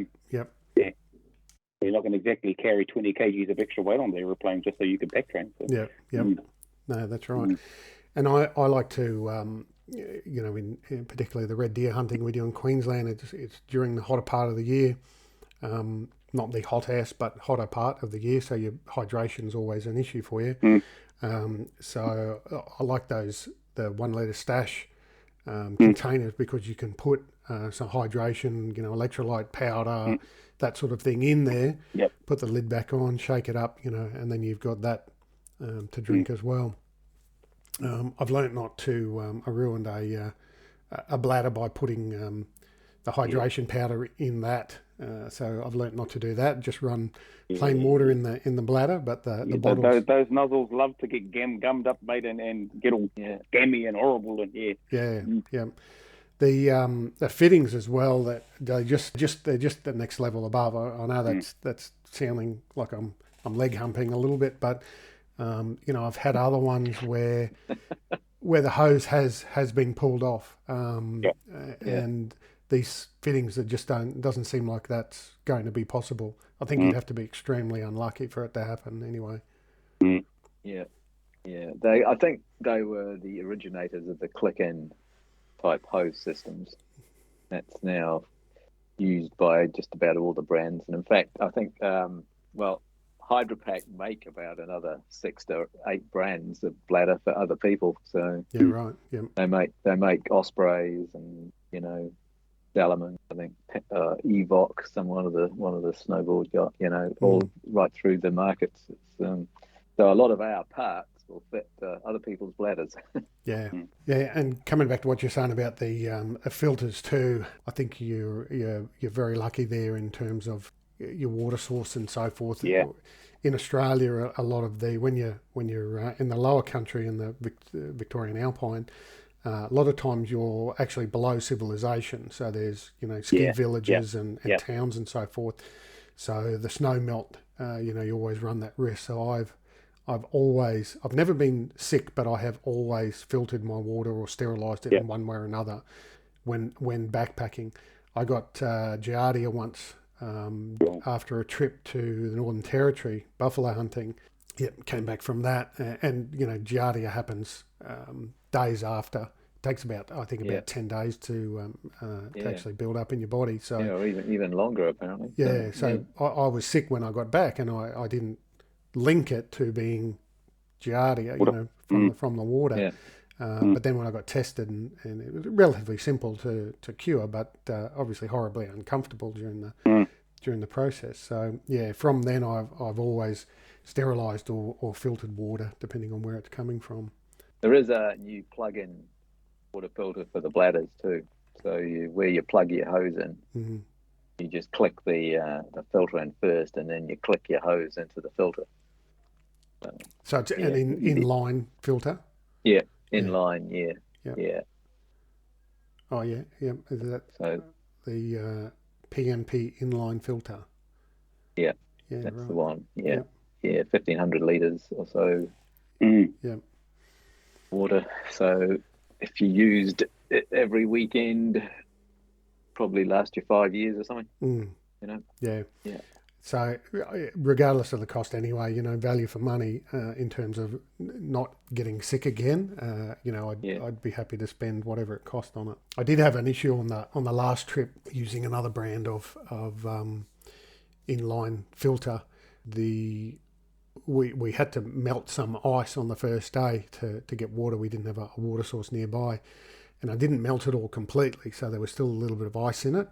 You're not going to exactly carry 20 kgs of extra weight on the aeroplane just so you can pack train. So. No, that's right. And I like to, in particularly the red deer hunting we do in Queensland, it's during the hotter part of the year. Not the hottest, but hotter part of the year, so your hydration is always an issue for you. So I like the 1 litre stash containers, because you can put some hydration, electrolyte powder, that sort of thing in there. Put the lid back on, shake it up, and then you've got that to drink as well. I've learnt not to. I ruined a bladder by putting the hydration powder in that. So I've learnt not to do that. Just run plain water in the bladder, but the bottles. Those nozzles love to get gummed up, mate, and get all gammy and horrible. And The fittings as well, that they're just the next level above. I know that's sounding like I'm leg humping a little bit, but I've had other ones where where the hose has been pulled off, and these fittings that just doesn't seem like that's going to be possible. I think you'd have to be extremely unlucky for it to happen anyway. Yeah. I think they were the originators of the click-in type hose systems. That's now used by just about all the brands, and in fact, I think Hydrapak make about another 6 to 8 brands of bladder for other people. So yeah, right. Yeah, they make Ospreys and Salomon. I think Evox, one of the snowboard got all right through the markets. It's, so a lot of our parts will fit other people's bladders. Yeah, and coming back to what you're saying about the filters too, I think you're very lucky there in terms of your water source and so forth. Yeah. In Australia, a lot of when you're in the lower country in the Victorian Alpine, a lot of times you're actually below civilization. So there's ski villages and towns and so forth. So the snow melt, you always run that risk. So I've never been sick, but I have always filtered my water or sterilised it in one way or another when backpacking. I got Giardia once after a trip to the Northern Territory, buffalo hunting. Came back from that, and Giardia happens days after. It takes about 10 days to actually build up in your body. So or even longer apparently. I was sick when I got back, and I didn't link it to being Giardia, from the water. Yeah. But then when I got tested, and it was relatively simple to cure, but obviously horribly uncomfortable during the process. So from then I've always sterilised or filtered water, depending on where it's coming from. There is a new plug-in water filter for the bladders too. So where you plug your hose in, you just click the filter in first, and then you click your hose into the filter. So it's an inline filter? Yeah, inline, yeah. Oh, yeah. Is that the PNP inline filter? Yeah, that's right. The one. Yeah, 1,500 litres or so water. So if you used it every weekend, probably last you 5 years or something. Yeah. So regardless of the cost anyway, value for money in terms of not getting sick again, I'd be happy to spend whatever it cost on it. I did have an issue on the last trip using another brand of inline filter. We had to melt some ice on the first day to get water. We didn't have a water source nearby, and I didn't melt it all completely, so there was still a little bit of ice in it.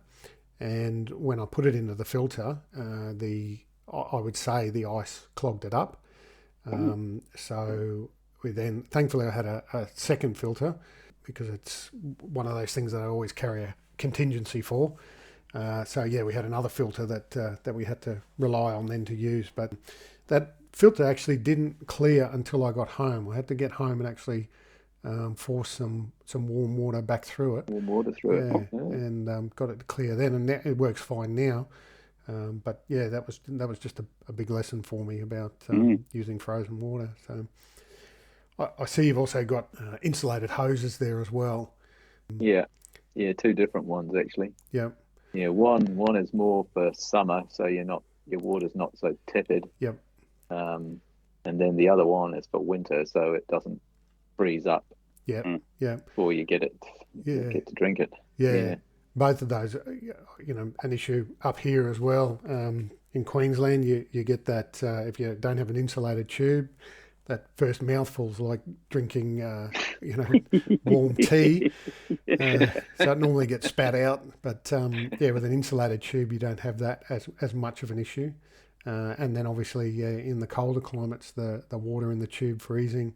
And when I put it into the filter, I would say the ice clogged it up. So we then, thankfully, I had a second filter, because it's one of those things that I always carry a contingency for. We had another filter that we had to rely on then to use, but that filter actually didn't clear until I got home. I had to get home and actually force some warm water back through it. Warm water through it. Yeah. And got it to clear then, and it works fine now. But that was just a big lesson for me about using frozen water. So I see you've also got insulated hoses there as well. Yeah, 2 different ones actually. Yeah. Yeah, one is more for summer, so your water's not so tepid. Yep. And then the other one is for winter, so it doesn't freeze up. Yeah. Before you get to drink it. Yeah. Both of those, an issue up here as well. In Queensland, you get that if you don't have an insulated tube, that first mouthful's like drinking, warm tea. So it normally gets spat out. But with an insulated tube, you don't have that as much of an issue. And then obviously in the colder climates, the water in the tube freezing.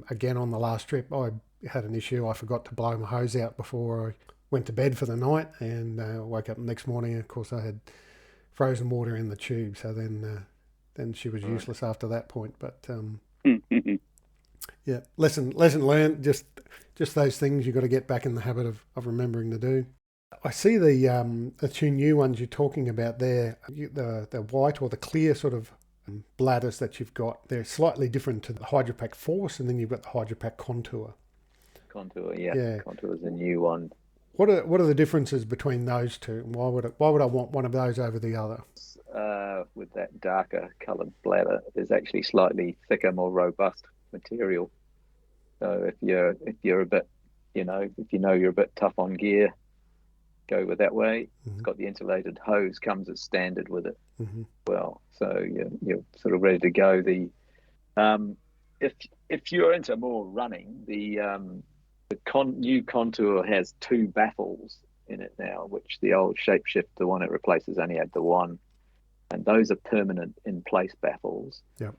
Again, on the last trip, I had an issue. I forgot to blow my hose out before I went to bed for the night, and woke up the next morning. Of course, I had frozen water in the tube. So then she was useless after that point. But lesson learned. Just those things you've got to get back in the habit of remembering to do. I see the 2 new ones you're talking about there, the white or the clear sort of bladders that you've got. They're slightly different to the Hydrapak Force, and then you've got the Hydrapak Contour. Yeah. Contour is a new one. What are the differences between those two? Why would I want one of those over the other? With that darker coloured bladder, there's actually slightly thicker, more robust material. So if you're a bit, if you're a bit tough on gear, go with that way. It's got the insulated hose, comes as standard with it. Well, so you're sort of ready to go. If you're into more running, the new Contour has 2 baffles in it now, which the old Shapeshift, the one it replaces, only had the one, and those are permanent in place baffles. Yep.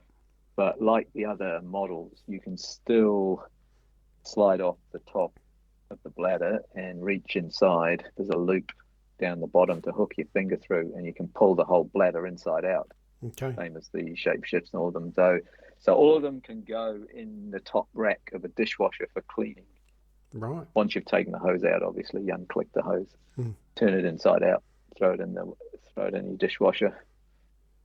But like the other models, you can still slide off the top of the bladder and reach inside. There's a loop down the bottom to hook your finger through, and you can pull the whole bladder inside out. Okay. Same as the Shapeshifts and all of them. So all of them can go in the top rack of a dishwasher for cleaning. Right. Once you've taken the hose out, obviously, you unclick the hose, turn it inside out, throw it in your dishwasher.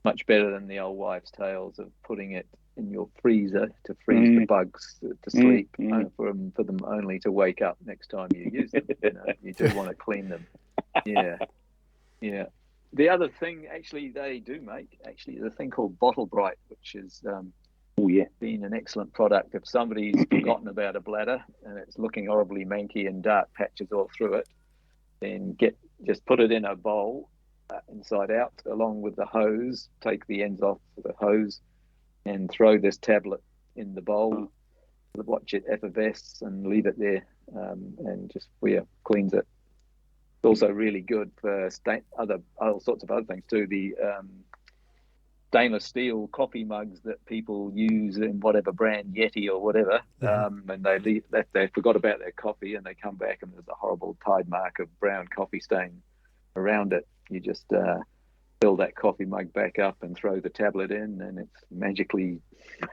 Much better than the old wives' tales of putting it in your freezer to freeze the bugs to sleep, for them only to wake up next time you use them. You do want to clean them. Yeah. The other thing, actually, they do make the thing called Bottle Bright, which is been an excellent product. If somebody's forgotten about a bladder and it's looking horribly manky and dark patches all through it, then just put it in a bowl inside out along with the hose. Take the ends off the hose and throw this tablet in the bowl. Watch it effervesce and leave it there, and just cleans it. It's also really good for all sorts of other things too. The stainless steel coffee mugs that people use in whatever brand, Yeti or whatever, and they forgot about their coffee and they come back and there's a horrible tide mark of brown coffee stain around it. You just fill that coffee mug back up and throw the tablet in, and it magically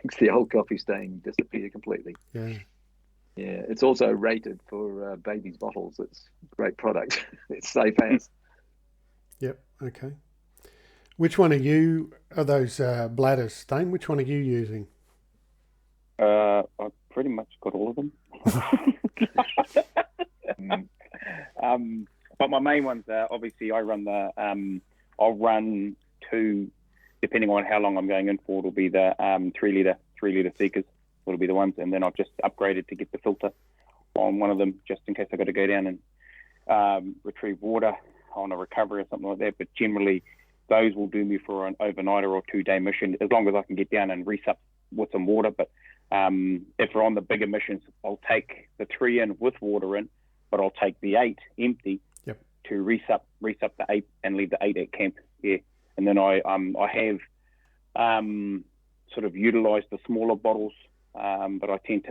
makes the old coffee stain disappear completely. Yeah, it's also rated for babies' bottles. It's a great product. It's safe as. Yep. Okay. Which one are those bladders, Thane? Which one are you using? I've pretty much got all of them. But my main ones are, obviously, I'll run 2, depending on how long I'm going in for. It'll be the 3 litre Seekers. Will be the ones, and then I've just upgraded to get the filter on one of them, just in case I got to go down and retrieve water on a recovery or something like that. But generally, those will do me for an overnighter or 2-day mission, as long as I can get down and resup with some water. But if we're on the bigger missions, I'll take the 3 in with water in, but I'll take the 8 empty to resup the 8 and leave the 8 at camp. Yeah, and then I have sort of utilised the smaller bottles, but I tend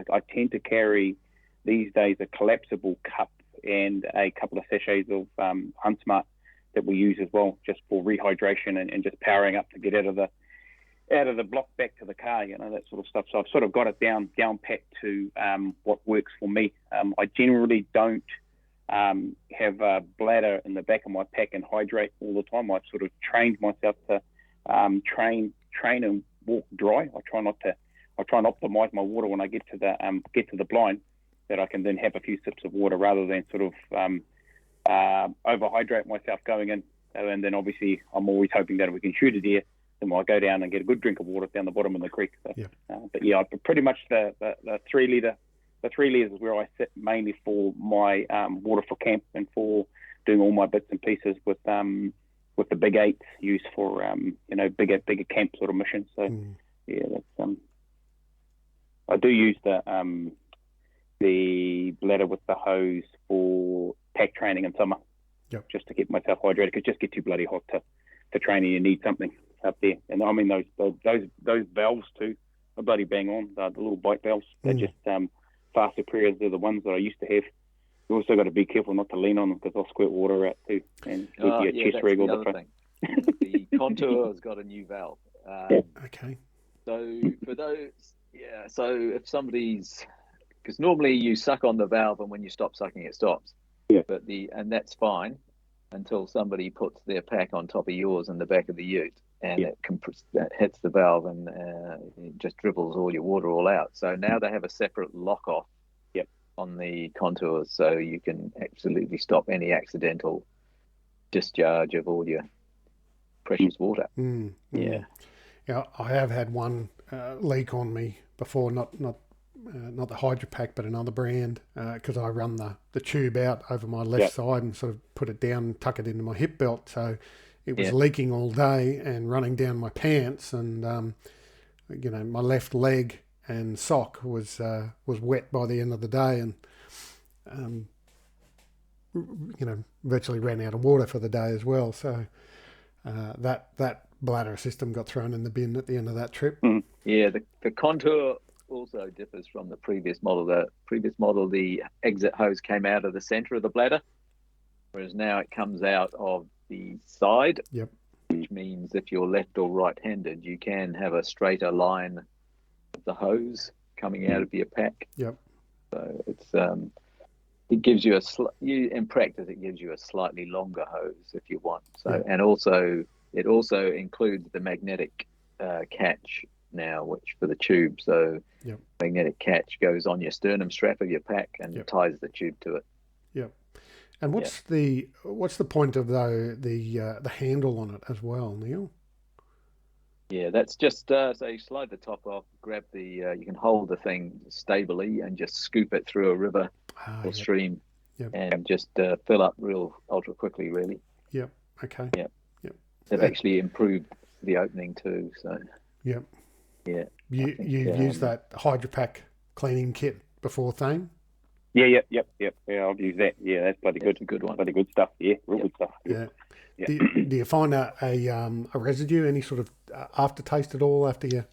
to carry these days a collapsible cup and a couple of sachets of Unsmart that we use as well, just for rehydration and just powering up to get out of the block back to the car, that sort of stuff. So I've sort of got it down packed to what works for me. I generally don't have a bladder in the back of my pack and hydrate all the time. I've sort of trained myself to train and walk dry. I try and optimize my water when I get to the blind, that I can then have a few sips of water rather than sort of overhydrate myself going in. And then obviously I'm always hoping that if we can shoot a deer, then I'll go down and get a good drink of water down the bottom of the creek. So, but yeah, pretty much the 3 litre. The 3 litres is where I sit mainly for my water for camp and for doing all my bits and pieces with the big 8 used for bigger camp sort of missions. So yeah, that's I do use the bladder with the hose for pack training in summer, just to keep myself hydrated. Because just get too bloody hot to train, and you need something up there. And I mean those valves too are bloody bang on. The little bite valves, they're just far superior to the ones that I used to have. You also got to be careful not to lean on them, because they'll squirt water out too, and keep your chest rig all the time. The Contour has got a new valve. Okay. So for those, so if somebody's, because normally you suck on the valve and when you stop sucking it stops. Yeah. And that's fine until somebody puts their pack on top of yours in the back of the ute. and that hits the valve, and it just dribbles all your water all out. So now they have a separate lock-off on the contours, so you can absolutely stop any accidental discharge of all your precious water. Yeah, I have had one leak on me before, not the Hydrapak, but another brand, because I run the tube out over my left side and sort of put it down and tuck it into my hip belt. So it was leaking all day and running down my pants, and my left leg and sock was wet by the end of the day, and virtually ran out of water for the day as well. So that bladder system got thrown in the bin at the end of that trip. Yeah, the contour also differs from the previous model. The previous model, the exit hose came out of the center of the bladder, whereas now it comes out of the side. Yep. Which means if you're left or right-handed, you can have a straighter line of the hose coming out of your pack. Yep. So it's it gives you in practice it gives you a slightly longer hose if you want. So and also it also includes the magnetic catch now, which for the tube. So magnetic catch goes on your sternum strap of your pack and ties the tube to it. Yep. And what's the point of the handle on it as well, Neil? Yeah, that's just so you slide the top off, grab you can hold the thing stably and just scoop it through a river or stream, and just fill up real ultra quickly, really. Yep. Okay. Yep. They've actually improved the opening too. So. Yep. Yeah. You've used that Hydrapak cleaning kit before, Thane? Yeah, I've used that. Yeah, that's bloody good. That's a good one. Bloody good stuff. Yeah, real good stuff. Yeah. Do you find a residue, any sort of aftertaste at all after you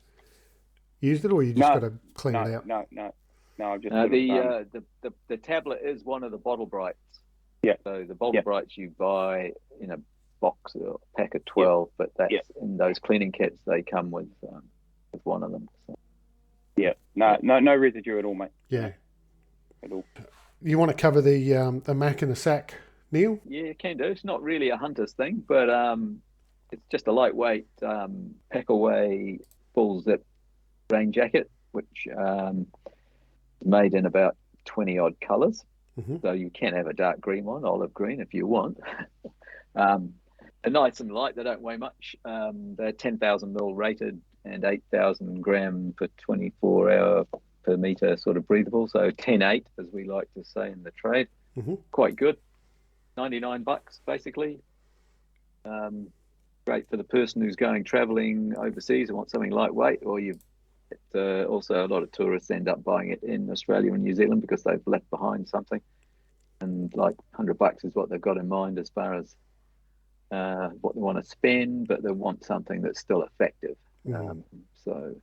used it, or you just got to clean it out? No. I've just the tablet is one of the bottle brights. Yeah. So the bottle brights you buy in a box or a pack of 12, but that's in those cleaning kits they come with one of them. So. Yeah. No residue at all, mate. Yeah. At all. You want to cover the Mac in a sack, Neil? Yeah, can do. It's not really a hunter's thing, but it's just a lightweight pack away full zip rain jacket, which is made in about 20 odd colours. Mm-hmm. So you can have a dark green one, olive green if you want. They're nice and light. They don't weigh much. They're 10,000 mil rated and 8,000 gram per 24 hour per metre sort of breathable. So 10.8, as we like to say in the trade. Mm-hmm. Quite good. $99 basically. Great for the person who's going travelling overseas and wants something lightweight, or also a lot of tourists end up buying it in Australia and New Zealand because they've left behind something, and like $100 is what they've got in mind as far as what they want to spend, but they want something that's still effective. Mm-hmm. So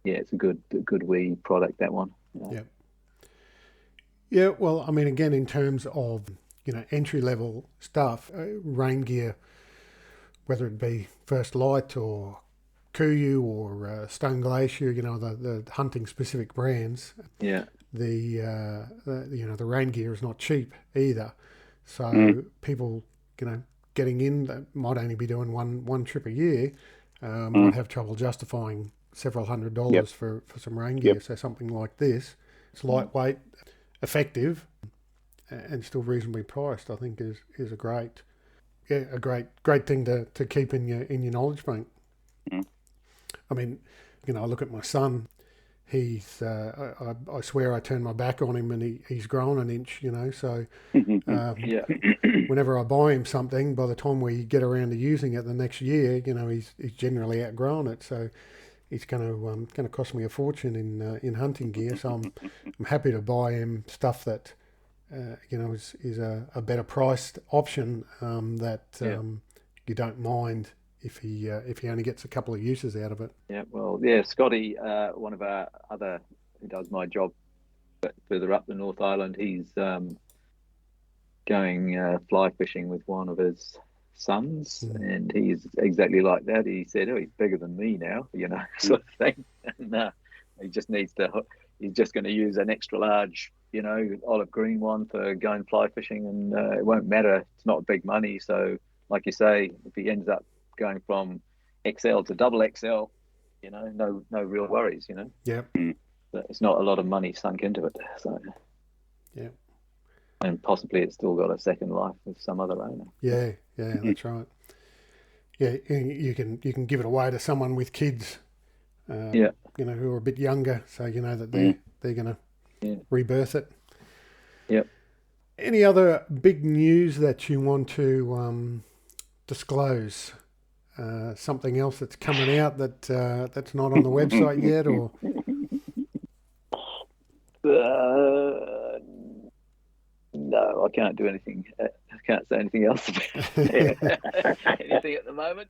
yeah, it's a good wee product, that one. Yeah, well, I mean, again, in terms of entry level stuff, rain gear, whether it be First Light or Kuyu or Stone Glacier, the hunting specific brands. Yeah. The rain gear is not cheap either. So people, getting in that might only be doing one trip a year, might have trouble justifying several $100s for some rain gear. So something like this, it's lightweight, effective, and still reasonably priced, I think is a great thing to keep in your knowledge bank. I mean, I look at my son. He's I swear I turn my back on him and he's grown an inch. So whenever I buy him something, by the time we get around to using it the next year, he's generally outgrown it. So it's going to cost me a fortune in hunting gear. So I'm happy to buy him stuff that is a better priced option that you don't mind if he only gets a couple of uses out of it. Yeah, well, yeah, Scotty, one of our other who does my job further up the North Island, he's going fly fishing with one of his sons, and he's exactly like that. He said, "Oh, he's bigger than me now," sort of thing. And he just needs to. He's just going to use an extra large, olive green one for going fly fishing, and it won't matter. It's not big money. So, like you say, if he ends up going from XL to double XL, no real worries, Yeah. It's not a lot of money sunk into it, so yeah, and possibly it's still got a second life with some other owner. Yeah, that's right. Yeah, you can give it away to someone with kids, who are a bit younger, so you know that they're going to rebirth it. Yep. Any other big news that you want to disclose? Something else that's coming out that's not on the website yet, or? No, I can't do anything. I can't say anything else about anything at the moment.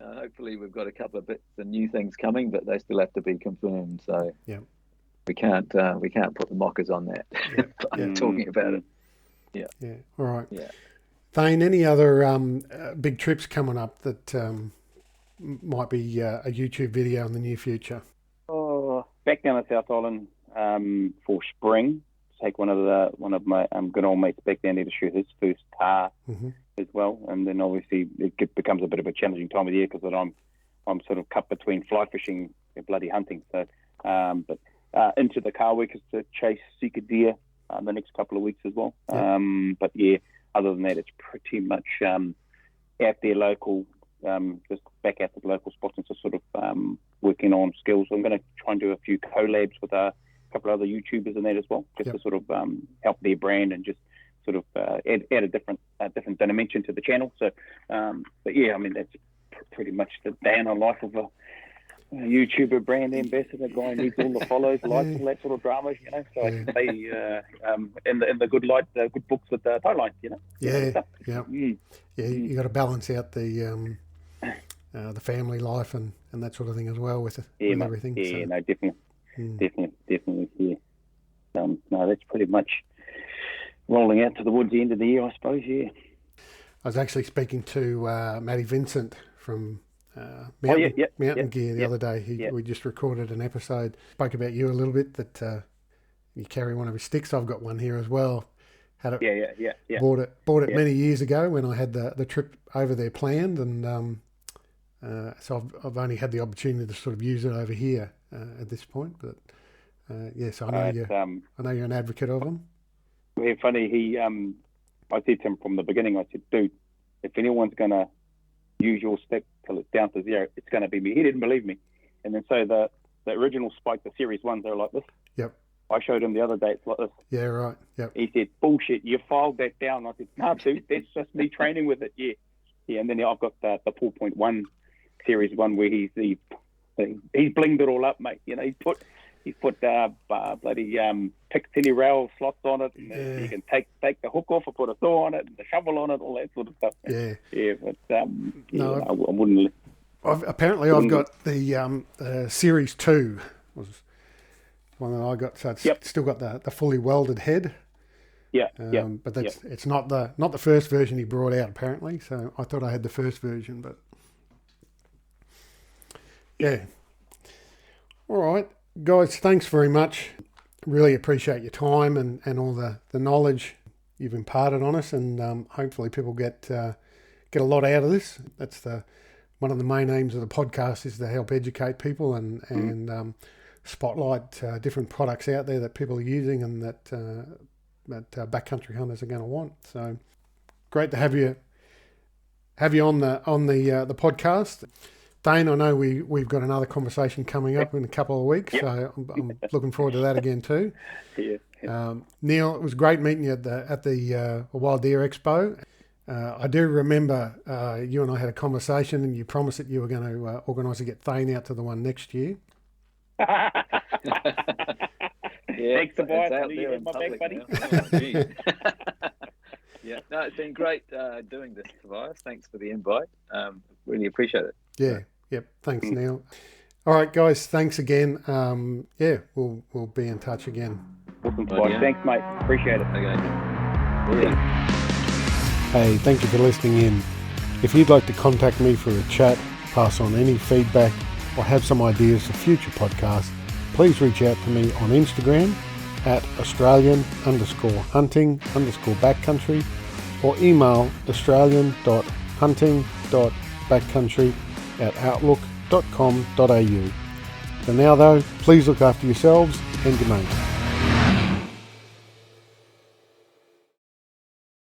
Hopefully, we've got a couple of bits and new things coming, but they still have to be confirmed. So we can't put the mockers on that. Talking about it. Yeah. Yeah. All right. Yeah. Thane, any other big trips coming up that might be a YouTube video in the near future? Oh, back down to South Island for spring. Take one of my good old mates back down there to shoot his first tar as well, and then obviously it becomes a bit of a challenging time of the year because I'm sort of cut between fly fishing and bloody hunting. So, but into the car week is to chase seeker deer the next couple of weeks as well. But yeah, other than that, it's pretty much out there local, just back out to the local spots and just sort of working on skills. So I'm going to try and do a few collabs with a couple of other YouTubers in that as well, just to sort of help their brand and just sort of add a different dimension to the channel. So, but yeah, I mean, that's pretty much the day in the life of a YouTuber brand ambassador. Guy needs all the follows, likes, all that sort of drama, So I can say in the good light, good books with the Tightlines, Yeah, you got to balance out the family life and that sort of thing as well with everything. Yeah, so. No, definitely. Yeah. No, that's pretty much rolling out to the woods the end of the year, I suppose. Yeah. I was actually speaking to Matty Vincent from Mountain Gear the other day. We just recorded an episode. Spoke about you a little bit. That you carry one of his sticks. I've got one here as well. Had it. Yeah. Bought it many years ago when I had the trip over there planned, and so I've only had the opportunity to sort of use it over here at this point. But so I know you're an advocate of them. Yeah, funny. I said to him from the beginning. I said, dude, if anyone's going to use your stick till it's down to zero, it's going to be me. He didn't believe me. And then so the original Spike, the Series 1s, they're like this. Yep. I showed him the other day, it's like this. Yeah, right. Yep. He said, bullshit, you filed that down. I said, no, dude, that's just me training with it. Yeah. Yeah, and then I've got the 4.1 Series 1 where he's blinged it all up, mate. He's put bloody Picatinny rail slots on it, and you can take the hook off and put a saw on it, and the shovel on it, all that sort of stuff. Yeah. But I wouldn't. I've got the Series 2 was one that I got. So it's still got the fully welded head. But it's not the first version he brought out apparently. So I thought I had the first version, but yeah. All right. Guys, thanks very much. Really appreciate your time and all the knowledge you've imparted on us, and hopefully people get a lot out of this. That's one of the main aims of the podcast, is to help educate people and spotlight different products out there that people are using and that backcountry hunters are going to want. So great to have you on the podcast. Thane, I know we've got another conversation coming up in a couple of weeks, so I'm looking forward to that again too. Neil, it was great meeting you at the Wild Deer Expo. I do remember you and I had a conversation, and you promised that you were going to organise to get Thane out to the one next year. Thanks, Tobias. I knew you had my back, buddy. No, it's been great doing this, Tobias. Thanks for the invite. Really appreciate it. Yep. Thanks, Neil. All right, guys. Thanks again. We'll be in touch again. Awesome, Tobias. Thanks, mate. Appreciate it. Okay. Hey, thank you for listening in. If you'd like to contact me for a chat, pass on any feedback, or have some ideas for future podcasts, please reach out to me on Instagram at Australian_hunting_backcountry or email australian.hunting.backcountry backcountry@outlook.com.au. For now though, please look after yourselves and your mates.